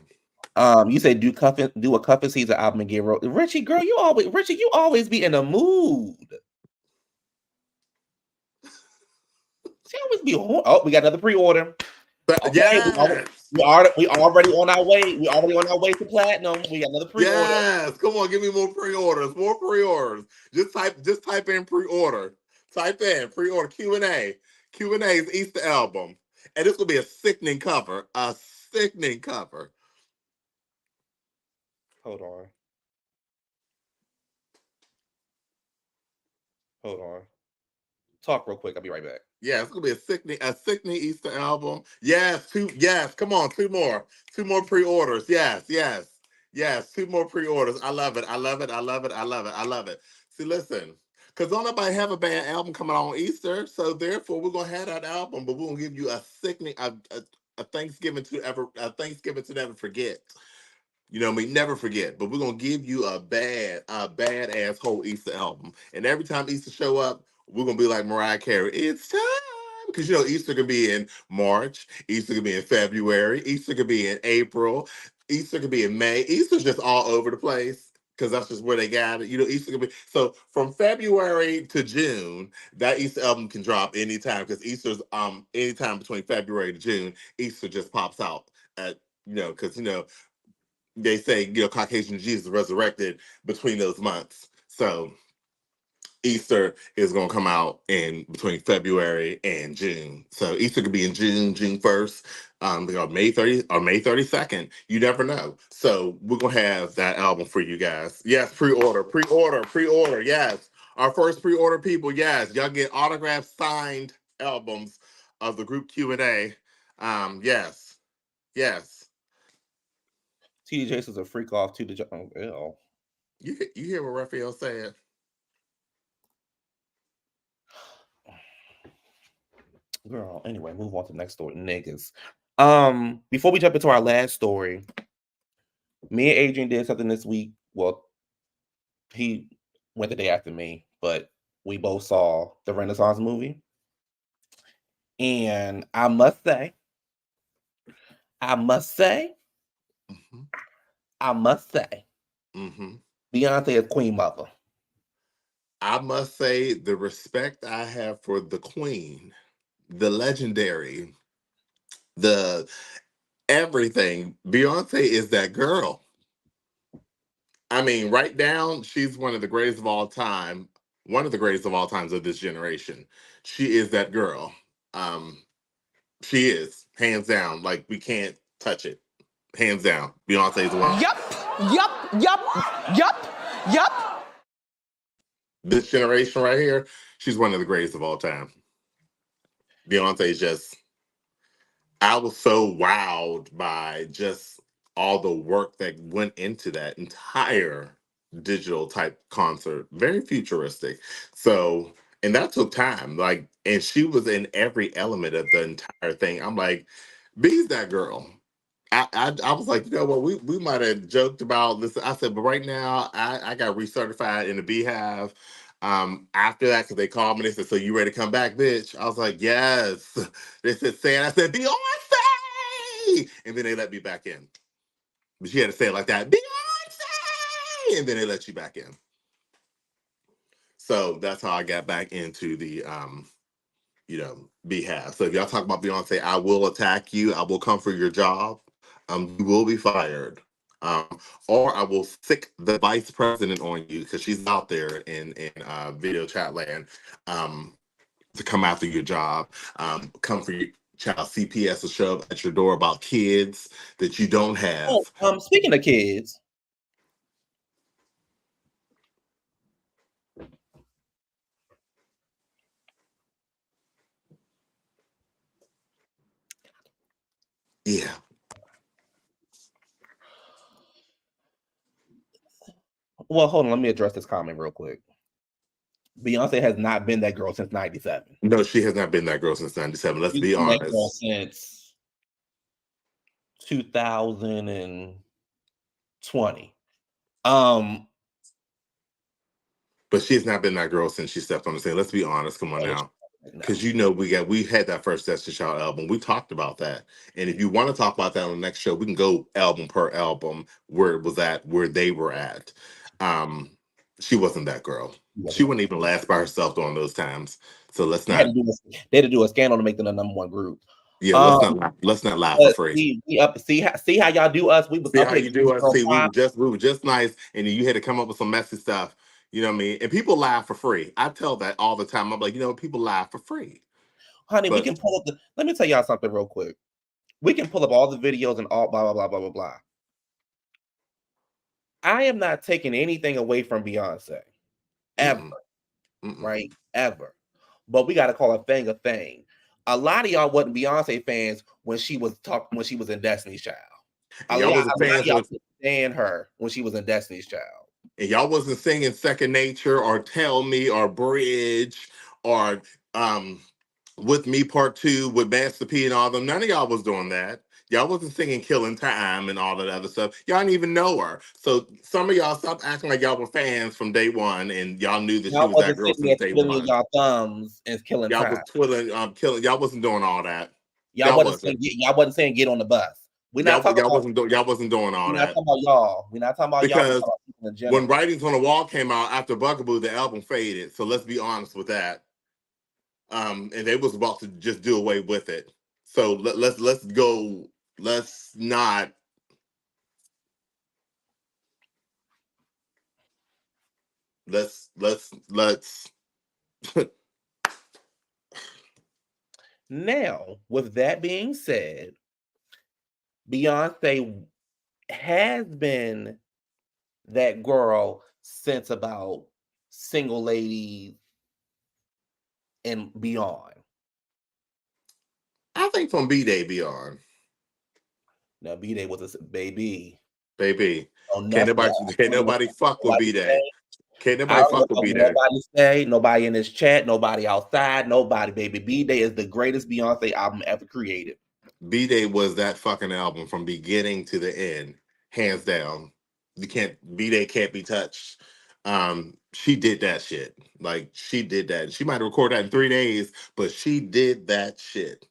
S1: You say do a Cuffin Season album and get Richie, girl, you always be in a mood. She always be we got another pre-order.
S2: Okay,
S1: we already on our way. We already on our way to platinum. We got another pre-order.
S2: Yes, come on, give me more pre-orders. More pre-orders. Just type in pre-order. Type in pre-order Q&A. Q&A's Easter album, and this will be a sickening cover. A sickening cover.
S1: Hold on. Talk real quick. I'll be right back.
S2: Yeah, it's gonna be a sickening Easter album. Yes, come on, two more pre-orders. Yes, 2 more pre-orders. I love it. See, listen, because don't nobody have a bad album coming out on Easter, so therefore we're gonna have that album, but we're gonna give you a sickening, a Thanksgiving to never forget. You know what I mean? Never forget. But we're gonna give you a badass whole Easter album, and every time Easter show up, we're gonna be like Mariah Carey. It's time, because you know Easter could be in March, Easter could be in February, Easter could be in April, Easter could be in May. Easter's just all over the place because that's just where they got it. You know, Easter could be so from February to June. That Easter album can drop anytime because Easter's anytime between February to June. Easter just pops out at because they say Caucasian Jesus resurrected between those months, so Easter is going to come out in between February and June. So Easter could be in June 1st, or May 32nd. You never know. So we're going to have that album for you guys. Yes, pre-order. Yes, our first pre-order people. Yes, y'all get autographed, signed albums of the group Q&A. Yes.
S1: TD Jason's a freak off to the ew.
S2: You hear what Raphael said?
S1: Girl, anyway, move on to the next story. Niggas. Before we jump into our last story, me and Adrian did something this week. Well, he went the day after me, but we both saw the Renaissance movie. And I must say,
S2: Mm-hmm. Mm-hmm.
S1: Beyonce is Queen Mother.
S2: I must say the respect I have for the queen, the legendary, the everything. Beyonce is that girl. I mean, right down, she's one of the greatest of all time, one of the greatest of all times of this generation. She is that girl. Um, she is, hands down. Like, we can't touch it. Hands down. Beyonce's one.
S5: Yup.
S2: This generation right here, she's one of the greatest of all time. Beyonce's just, I was so wowed by just all the work that went into that entire digital type concert. Very futuristic. So, and that took time. Like, and she was in every element of the entire thing. I'm like, B's that girl. I was like, you know what, we might have joked about this. I said, but right now I got recertified in the Beehive. After that, because they called me, they said, so you ready to come back, bitch? I was like, yes. They said, say it. I said, Beyonce! And then they let me back in. But she had to say it like that, Beyonce! And then they let you back in. So that's how I got back into the Beehive. So if y'all talk about Beyonce, I will attack you. I will come for your job. You will be fired. Or I will sick the vice president on you because she's out there in video chat land to come after your job. Come for your child. CPS will show up at your door about kids that you don't have.
S1: Oh, speaking of kids,
S2: Yeah.
S1: well, hold on, let me address this comment real quick. Beyonce has not been that girl since 97.
S2: No, she has not been that girl since 97. Let's
S1: She's
S2: be
S1: been that girl
S2: honest.
S1: since 2020.
S2: But she's not been that girl since she stepped on the scene. Let's be honest. Come on now. Because we had that first Destiny Child album. We talked about that. And if you want to talk about that on the next show, we can go album per album where it was at, where they were at. She wasn't that girl. She wouldn't even last by herself during those times. So let's not.
S1: They had to do a scandal to make them the number one group.
S2: Yeah, let's not laugh for free.
S1: See how y'all do us. We was
S2: See
S1: up
S2: how
S1: here.
S2: you do us. See, we were just nice, and then you had to come up with some messy stuff. You know what I mean? And people laugh for free. I tell that all the time. I'm like, people laugh for free.
S1: Honey, we can pull up let me tell y'all something real quick. We can pull up all the videos and all blah blah blah blah blah blah. I am not taking anything away from Beyonce. Ever. Right? Ever. But we gotta call a thing a thing. A lot of y'all wasn't Beyonce fans when she was in Destiny's Child. A lot of y'all couldn't stand her when she was in Destiny's Child.
S2: And y'all wasn't singing Second Nature or Tell Me or Bridge or With Me Part 2 with Master P and all them. None of y'all was doing that. Y'all wasn't singing Killing Time and all that other stuff. Y'all didn't even know her. So some of y'all stopped acting like y'all were fans from day one and y'all knew that she was that girl since day one.
S1: Y'all thumbs and Killing
S2: Y'all
S1: Time.
S2: was twiddling, killing. Y'all wasn't doing all that.
S1: Y'all wasn't saying get on the bus.
S2: Y'all wasn't doing all that.
S1: We're not talking about y'all. We're not talking about
S2: because
S1: y'all. Because
S2: when Writings on the Wall came out after Bugaboo, the album faded. So let's be honest with that. And they was about to just do away with it. So let's go. Let's not. Let's.
S1: Now, with that being said, Beyonce has been that girl since about Single Ladies and beyond.
S2: I think from B-Day beyond.
S1: Now, B-Day was a baby.
S2: Baby. Can't nobody fuck with B-Day. Can't nobody fuck with B-Day.
S1: Nobody say, nobody in this chat, nobody outside, nobody, baby. B-Day is the greatest Beyonce album ever created.
S2: B-Day was that fucking album from beginning to the end, hands down. B-Day can't be touched. she did that shit. Like, she did that. She might have recorded that in 3 days, but she did that shit.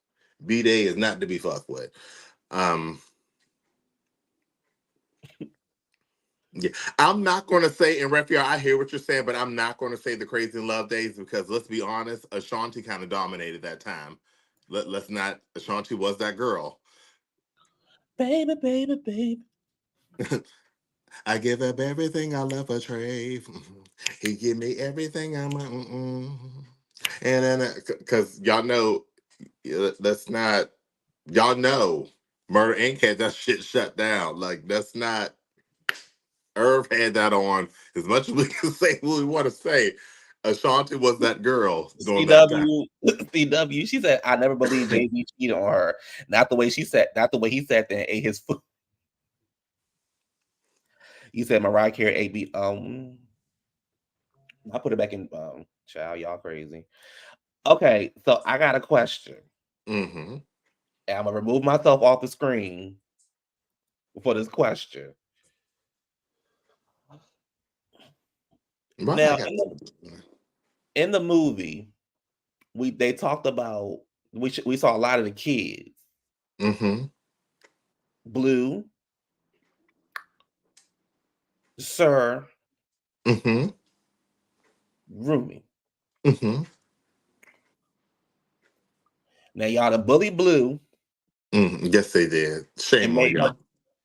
S2: B-Day is not to be fucked with. Yeah, I'm not going to say, in Raphael, I hear what you're saying, but I'm not going to say the Crazy in Love days because let's be honest, Ashanti kind of dominated that time. Let's not, Ashanti was that girl.
S1: Baby, baby, baby.
S2: I give up everything I love for Trey. He give me everything I'm and then because y'all know, that's not, y'all know Murder Inc. had that shit shut down. Like, that's not, Irv had that on. As much as we can say what we want to say, Ashanti was that girl during that time.
S1: CW, she said, I never believed Jay-Z cheated on her. Not the way he sat there and ate his food. He said Mariah Carey ate me. I put it back in child, y'all crazy. Okay, so I got a question.
S2: Mm-hmm.
S1: And I'm gonna remove myself off the screen for this question.
S2: Well,
S1: Now,
S2: I got
S1: in the movie, they talked about we saw a lot of the kids.
S2: mm-hmm.
S1: Blue, Sir,
S2: Mm-hmm.
S1: Rumi.
S2: Mm-hmm.
S1: Now y'all the bully Blue.
S2: Yes, they did. Shame on y'all.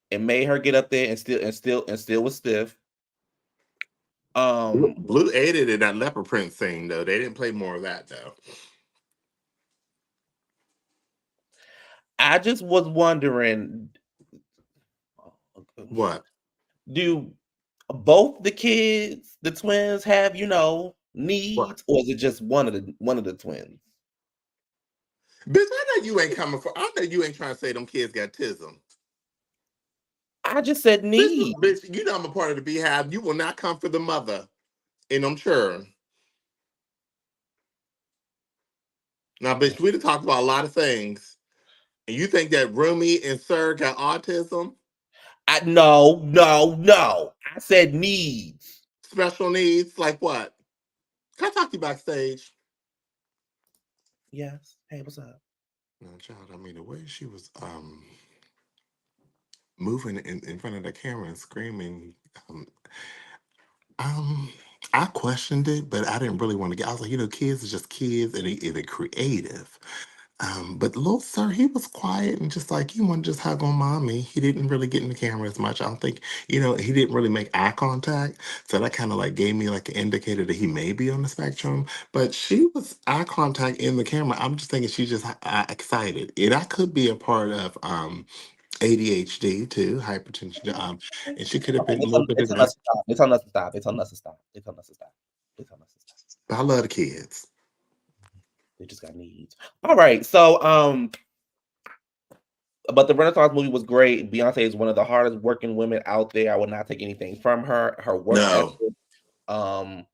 S1: It made her get up there and still was stiff.
S2: Blue aided in that leopard print thing, though. They didn't play more of that, though.
S1: I just was wondering,
S2: What?
S1: do both the kids, the twins, have
S2: What?
S1: needs, or is it just one of the twins?
S2: Bitch, I know you ain't coming for. I know you ain't trying to say them kids got tism.
S1: I just said needs.
S2: Bitch, you know I'm a part of the Beehive. You will not come for the mother, and I'm sure. Now, bitch, we done talked about a lot of things, and you think that Rumi and Sir got autism,
S1: No. I said needs.
S2: special needs, like what? Can I talk to you backstage?
S1: Yes. Hey, what's up?
S2: No, child. I mean, the way she was moving in front of the camera and screaming. I questioned it, but I didn't really want to get. I was like, kids are just kids, and they're creative. But little sir, he was quiet and just like he wanted to just hug on mommy. He didn't really get in the camera as much. I don't think, he didn't really make eye contact. So that kind of like gave me like an indicator that he may be on the spectrum. But she was eye contact in the camera. I'm just thinking she's just excited. And I could be a part of ADHD too, hypertension. And she could have
S1: Okay,
S2: been a little bit
S1: they telling us
S2: aggressive.
S1: to stop. They telling us to stop. They telling us to stop. They telling us to stop. They telling us to stop.
S2: But I love the kids.
S1: They just got needs. All right. So but the Renaissance movie was great. Beyonce is one of the hardest working women out there. I would not take anything from her. Her work ethic. And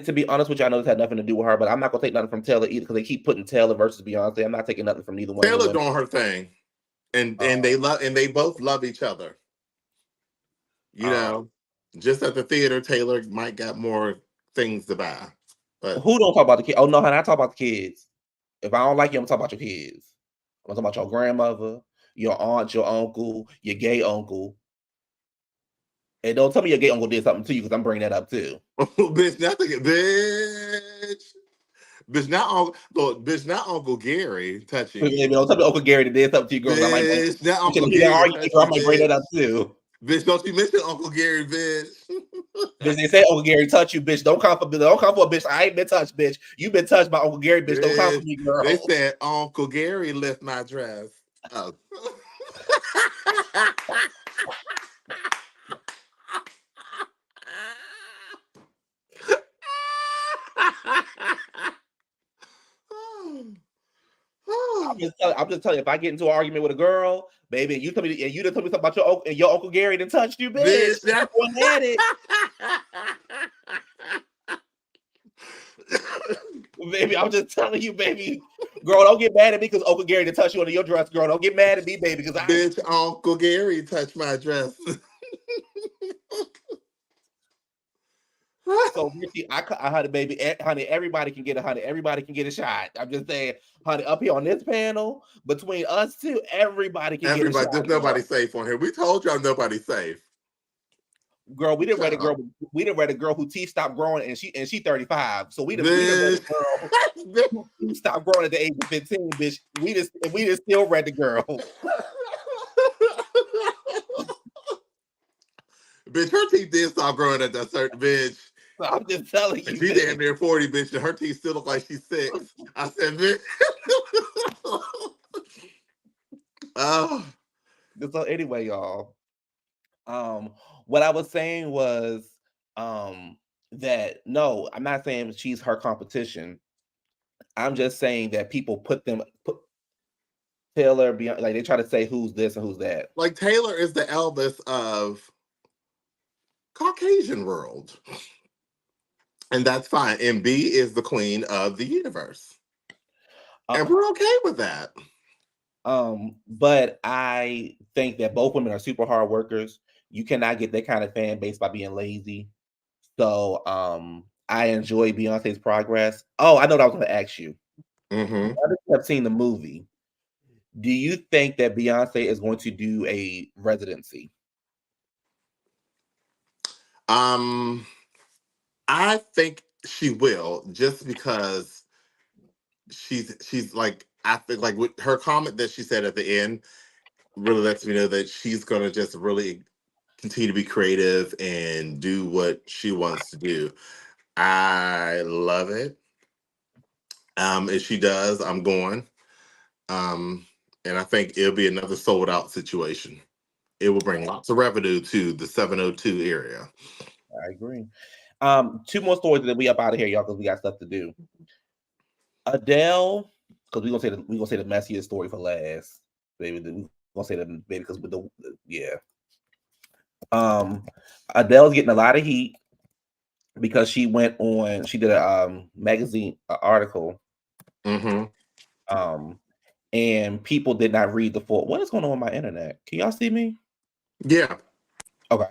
S1: to be honest with you, I know this had nothing to do with her, but I'm not gonna take nothing from Taylor either because they keep putting Taylor versus Beyonce. I'm not taking nothing from neither one of
S2: Taylor
S1: them.
S2: doing her thing. And they both love each other. Just at the theater, Taylor might got more things to buy. But
S1: who don't talk about the kids? Oh no, honey, I talk about the kids. If I don't like you, I'm talking about your kids. I'm talking about your grandmother, your aunt, your uncle, your gay uncle. And don't tell me your gay uncle did something to you because I'm bringing that up too.
S2: bitch, not Uncle Gary touching you.
S1: Don't tell me Uncle Gary did something to you, girls.
S2: Bitch, not Uncle Gary.
S1: I might bring that up too.
S2: Bitch, don't you mention Uncle Gary, bitch.
S1: Bitch, they say Uncle Gary touch you, bitch. Don't come for a bitch. I ain't been touched, bitch. You been touched by Uncle Gary, bitch. Don't come for me, girl.
S2: They said Uncle Gary lift my dress. Oh.
S1: I'm just telling you, if I get into an argument with a girl, baby, you tell me something about your Uncle Gary that touched you, bitch. That's one at it. Baby, I'm just telling you, baby. Girl, don't get mad at me because Uncle Gary didn't touch you under your dress, girl. Don't get mad at me, baby. Because
S2: bitch, Uncle Gary touched my dress.
S1: So Richie, honey, baby, honey, everybody can get a honey. Everybody can get a shot. I'm just saying, honey, up here on this panel, between us two, everybody can get a shot.
S2: There's nobody safe on here. We told y'all nobody's safe.
S1: Girl, we didn't read a girl. We didn't read a girl who teeth stopped growing, and she 35. So we didn't read a girl who teeth stopped growing at the age of 15, bitch. We just still read the girl.
S2: Bitch, her teeth did stop growing at that certain bitch.
S1: So I'm just telling you.
S2: She damn near 40, bitch, and her teeth still look like she's 6. I said, bitch. Oh.
S1: So anyway, y'all. What I was saying was that no, I'm not saying she's her competition. I'm just saying that people put Taylor beyond, like they try to say who's this and who's that.
S2: Like Taylor is the Elvis of Caucasian world. And that's fine. And B is the queen of the universe. And we're okay with that.
S1: But I think that both women are super hard workers. You cannot get that kind of fan base by being lazy. So I enjoy Beyonce's progress. Oh, I know what I was going to ask you.
S2: Mm-hmm.
S1: Now that you have seen the movie, do you think that Beyonce is going to do a residency?
S2: I think she will, just because she's like, I think like with her comment that she said at the end really lets me know that she's gonna just really continue to be creative and do what she wants to do. I love it. If she does, I'm going. And I think it'll be another sold out situation. It will bring lots of revenue to the 702 area.
S1: I agree. 2 more stories that we up out of here, y'all, because we got stuff to do. Adele, because we're gonna say the messiest story for last, baby. We're gonna say the baby because with the yeah. Adele's getting a lot of heat because she did a magazine article.
S2: Mm-hmm.
S1: And people did not read the full. What is going on with my internet? Can y'all see me?
S2: Yeah.
S1: Okay.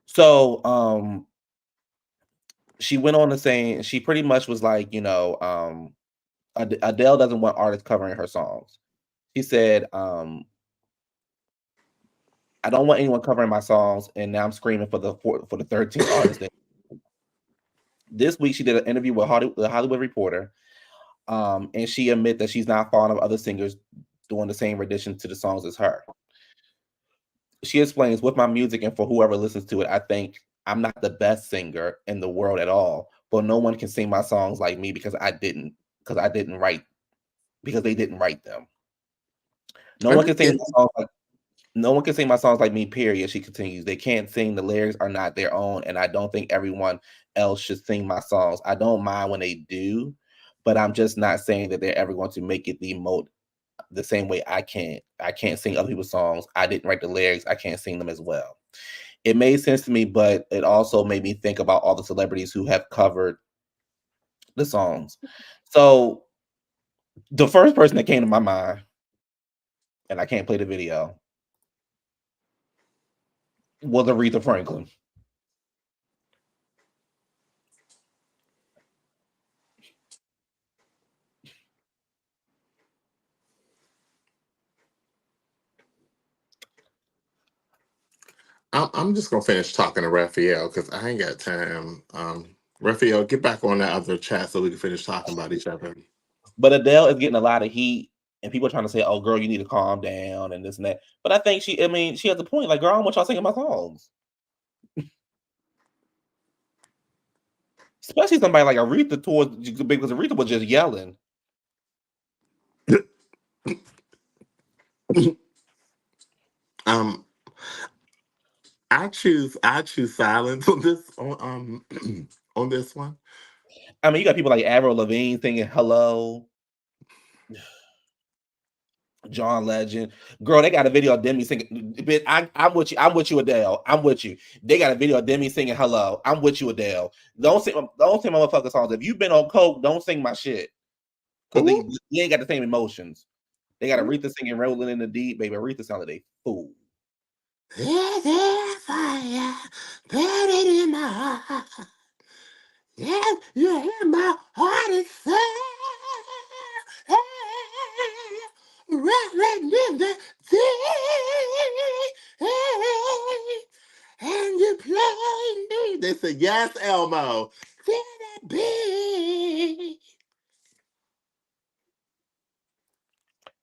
S1: So she went on to saying, she pretty much was like, Adele doesn't want artists covering her songs. She said, I don't want anyone covering my songs, and now I'm screaming for the 13 artists. This week she did an interview with the Hollywood Reporter, and she admitted that she's not fond of other singers doing the same rendition to the songs as her. She explains, with my music and for whoever listens to it, I think I'm not the best singer in the world at all, but no one can sing my songs like me because they didn't write them. No one can sing my songs like me, period. She continues. They can't sing, the lyrics are not their own, and I don't think everyone else should sing my songs. I don't mind when they do, but I'm just not saying that they're ever going to make it the same way I can't. I can't sing other people's songs. I didn't write the lyrics. I can't sing them as well. It made sense to me, but it also made me think about all the celebrities who have covered the songs. So the first person that came to my mind, and I can't play the video, was Aretha Franklin.
S2: I'm just gonna finish talking to Raphael because I ain't got time. Raphael, get back on that other chat so we can finish talking about each other.
S1: But Adele is getting a lot of heat, and people are trying to say, "Oh, girl, you need to calm down," and this and that. But I think she has a point. Like, girl, I don't want y'all singing my songs. Especially somebody like Aretha, because Aretha was just yelling.
S2: I choose silence on this on this one.
S1: I mean, you got people like Avril Lavigne singing "Hello," John Legend. Girl, they got a video of Demi singing. Bitch, I'm with you. I'm with you, Adele. I'm with you. They got a video of Demi singing "Hello." I'm with you, Adele. Don't sing my motherfucking songs. If you've been on coke, don't sing my shit. Because you ain't got the same emotions. They got Aretha singing "Rolling in the Deep," baby. Aretha sounded a fool.
S2: There's fire burning in my heart. Yeah, you hear my heart is sad. Rattling in the day. And you play me. They said, yes, Elmo. Feel that beat.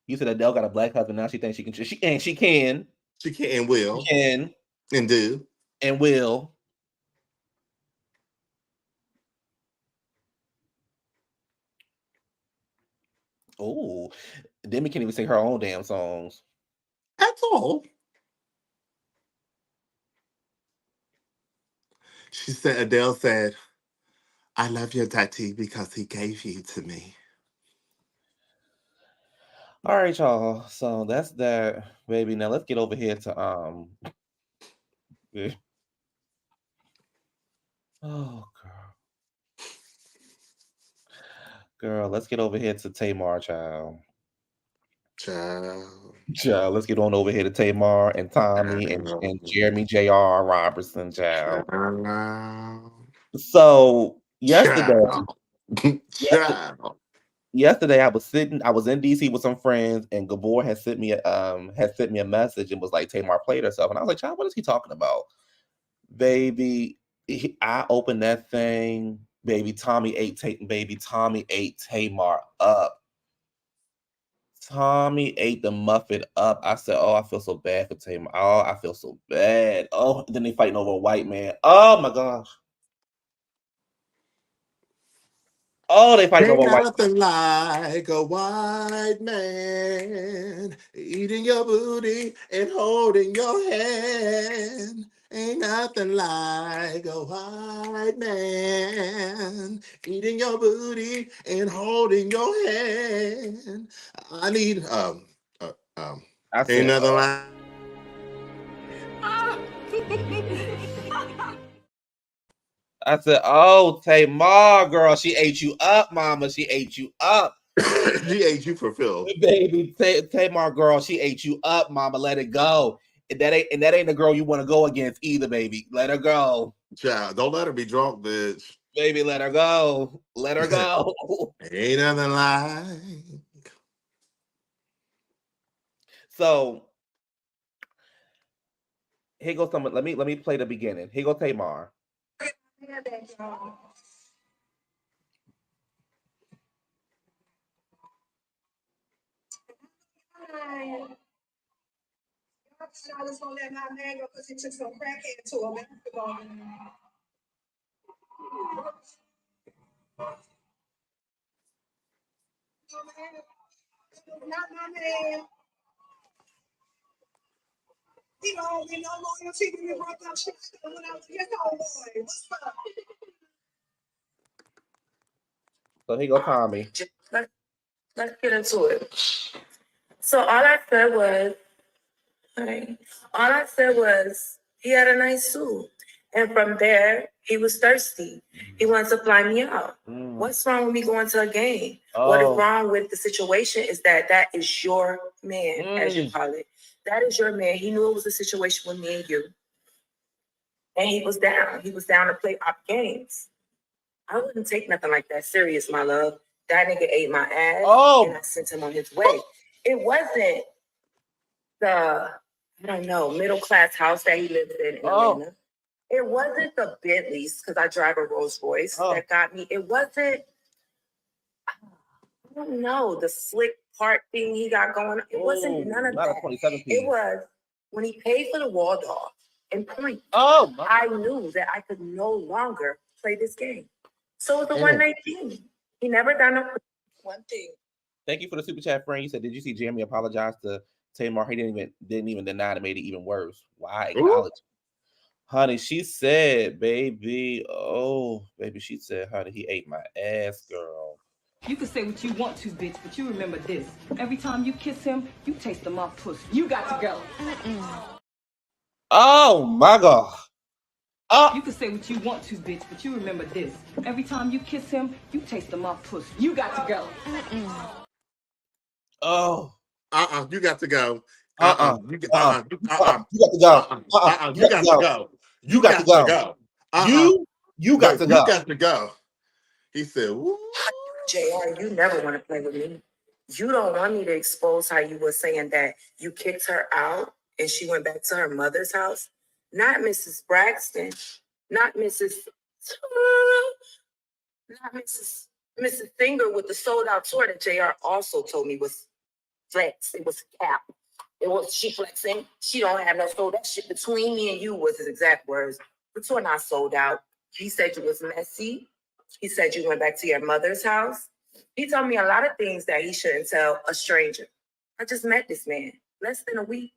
S1: You said Adele got a black husband. Now she thinks she can. She can.
S2: She can and will.
S1: She can
S2: And do.
S1: and will. Oh, Demi can't even sing her own damn songs.
S2: That's all. She said, Adele said, I love your daddy because he gave you to me.
S1: All right, y'all. So that's that, baby. Now let's get over here to Oh girl, let's get over here to Tamar, child. Child, let's get on over here to Tamar and Tommy and Jeremy J.R. Robertson, child. So yesterday I was in DC with some friends, and Gabor had sent me a message and was like, Tamar played herself, and I was like, child, what is he talking about? Baby, I opened that thing, baby. Tommy ate Tamar up. Tommy ate the muffin up. I said, oh, I feel so bad for Tamar. Oh, I feel so bad. Oh, then they fighting over a white man. Oh my gosh. Oh, they fighting over a white man.
S2: Nothing like a white man eating your booty and holding your hand. Ain't nothing like a white man eating your booty and holding your hand. I need ain't nothing like.
S1: I said, oh, Tamar, girl, she ate you up, mama. She ate you up.
S2: She ate you for Phil.
S1: Baby, Tamar, girl, she ate you up, mama. Let it go. And that ain't the girl you want to go against either, baby. Let her go.
S2: Child, don't let her be drunk, bitch.
S1: Baby, let her go. Let her go.
S2: Ain't nothing like.
S1: So here goes someone. Let me play the beginning. Here goes Tamar.
S5: I was gonna let my man go because he took some crackhead to a basketball game. Not my man. He don't owe me no loyalty when we broke up shit when I was his homeboy. What's up?
S1: So here go Tommy.
S6: Let's get into it. So all I said was he had a nice suit. And from there, he was thirsty. He wanted to fly me out. What's wrong with me going to a game? What is wrong with the situation is that is your man, as you call it. That is your man. He knew it was a situation with me and you. And he was down. He was down to play op games. I wouldn't take nothing like that serious, my love. That nigga ate my ass, and I sent him on his way. It wasn't the, I don't know, middle-class house that he lived in Atlanta. It wasn't the Bentleys, because I drive a Rolls Royce, that got me. It wasn't, I don't know, the slick part thing he got going on. It wasn't none of that. It was when he paid for the Waldorf and Point. I knew that I could no longer play this game. So it was a one-night thing. He never done one thing.
S1: Thank you for the super chat, friend. You said, did you see Jeremy apologize to Tamar? He didn't even deny it, made it even worse. Why acknowledge? Honey, she said, baby, she said, honey, he ate my ass, girl.
S7: You can say what you want to, bitch, but you remember this. Every time you kiss him, you taste him off pussy. You got to go.
S1: Oh, my God.
S7: You can say what you want to, bitch, but you remember this. Every time you kiss him, you taste him off pussy. You got to go.
S2: You got to go.
S1: You got to go. You got to go. You got to go. You got to go.
S2: He said, "Woo."
S6: JR, you never want to play with me. You don't want me to expose how you were saying that you kicked her out and she went back to her mother's house. Not Mrs. Braxton, not Mrs. Not Mrs. Singer with the sold out tour that JR also told me was flex. It was cap. It was she flexing. She don't have no sold. That shit between me and you was his exact words. The tour not sold out. He said you was messy. He said you went back to your mother's house. He told me a lot of things that he shouldn't tell a stranger. I just met this man less than a week.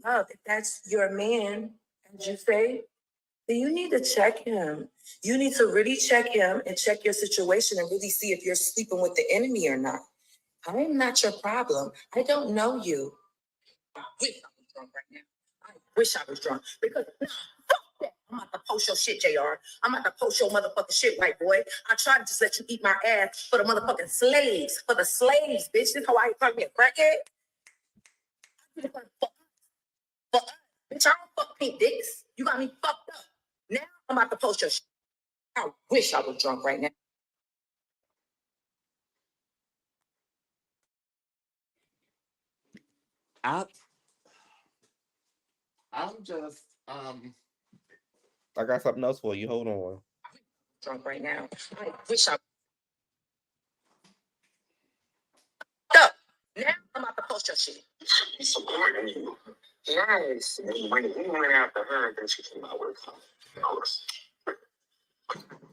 S6: Love, if that's your man, as you say, then you need to check him. You need to really check him and check your situation and really see if you're sleeping with the enemy or not. I am not your problem. I don't know you. I wish I was drunk right now. I wish I was drunk because fuck that. I'm about to post your shit, JR. I'm about to post your motherfucking shit, white boy. I tried to just let you eat my ass for the motherfucking slaves. For the slaves, bitch. This is how I fuck me a crackhead. I did it for us. Bitch, I don't fuck pink dicks. You got me fucked up. Now I'm about to post your shit. I wish I was drunk right now.
S2: I'm just
S1: I got something else for you. Hold on.
S6: Drunk right now. I wish I up. Now I'm about to post your shit. She's supporting you. Yes. When you went after her, then she came out with a course.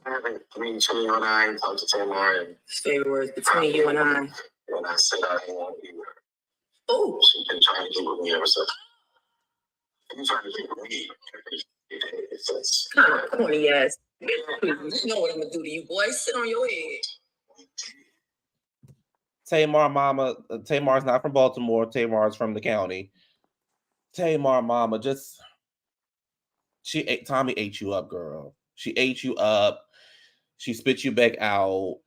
S6: I haven't between you and I talked to Tamar and favorite words between you and I. When I said I didn't want to be with her. Oh, she's been trying to get with me ever since. You're trying to get with me. It's corny ass. You know what I'm gonna do to you, boy. Sit on your head.
S1: Tamar mama, Tamar's not from Baltimore. Tamar's from the county. Tamar mama, Tommy ate you up, girl. She ate you up. She spit you back out.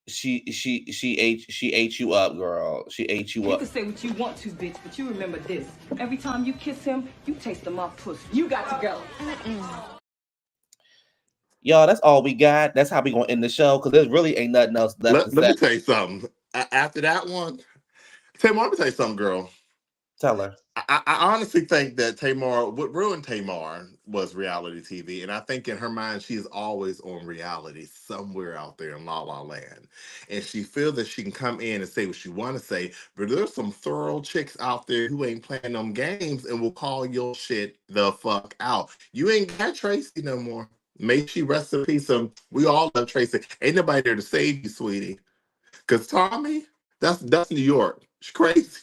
S1: She ate you up, girl. She ate you
S7: You
S1: up.
S7: can say what you want to, bitch, but you remember this. Every time you kiss him, you taste him off pussy. You got to go.
S1: Y'all, that's all we got. That's how we gonna end the show because there really ain't nothing else left to
S2: let me
S1: say.
S2: tell you something. After that one, Tamar, let me tell you something, girl.
S1: Tell her.
S2: I honestly think that Tamar, what ruined Tamar was reality TV. And I think in her mind, she's always on reality somewhere out there in La La Land. And she feels that she can come in and say what she want to say. But there's some thorough chicks out there who ain't playing them games and will call your shit the fuck out. You ain't got Tracy no more. May she rest in peace. We all love Tracy. Ain't nobody there to save you, sweetie. Because Tommy, that's New York. She's crazy.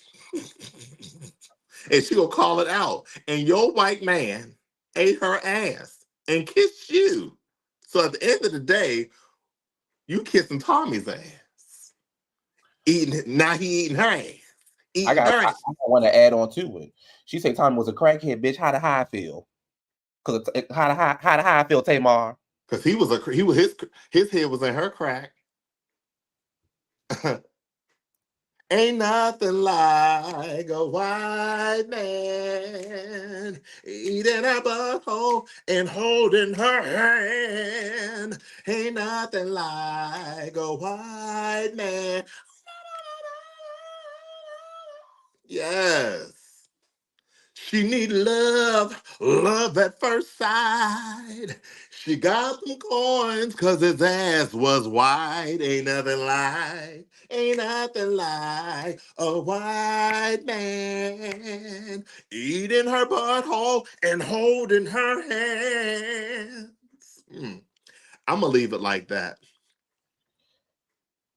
S2: And she gonna call it out. And your white man ate her ass and kissed you. So at the end of the day, you kissing Tommy's ass. Now he eating her ass.
S1: I want to add on to it. She said Tommy was a crackhead, bitch. How did I feel? Because how did I feel, Tamar?
S2: Because his head was in her crack. Ain't nothing like a white man eating a butthole and holding her hand. Ain't nothing like a white man. Yes. She need love at first sight. She got some coins cause his ass was white. Ain't nothing like a white man eating her butthole and holding her hands. I'm gonna leave it like that.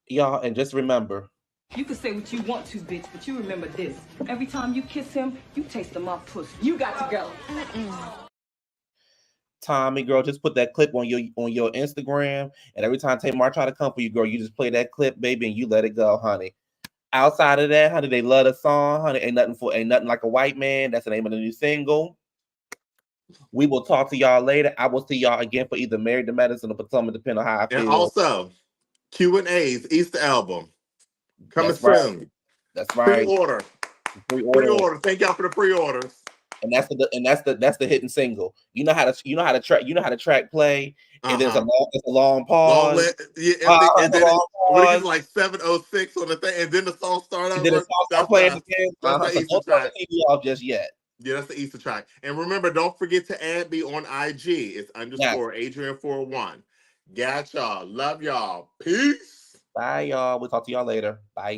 S1: Y'all, and just remember.
S7: You can say what you want to, bitch, but you remember this. Every time you kiss him, you taste him off pussy. You got to go.
S1: Tommy, girl, just put that clip on your Instagram, and every time Tamar try to come for you, girl, you just play that clip, baby, and you let it go, honey. Outside of that, honey, they love the song, honey. Ain't nothing like a white man. That's the name of the new single. We will talk to y'all later. I will see y'all again for either Married to Medicine or Potomac, depending on how I feel.
S2: And also, Q&A's Easter album coming
S1: That's right.
S2: soon.
S1: That's right.
S2: Pre-order. Thank y'all for the pre-orders.
S1: and that's the hidden single. You know how to track play, and there's a long
S2: Long
S1: pause.
S2: yeah, and then when it gets like 7:06 on the thing, and then the song start
S1: And then the
S2: over.
S1: song start playing again.
S2: That's the
S1: So
S2: Easter
S1: don't turn
S2: track.
S1: the TV off just yet.
S2: Yeah, that's the Easter track. And remember, don't forget to add me on IG. It's _ Adrian41. Got y'all. Love y'all. Peace.
S1: Bye, y'all. We'll talk to y'all later. Bye.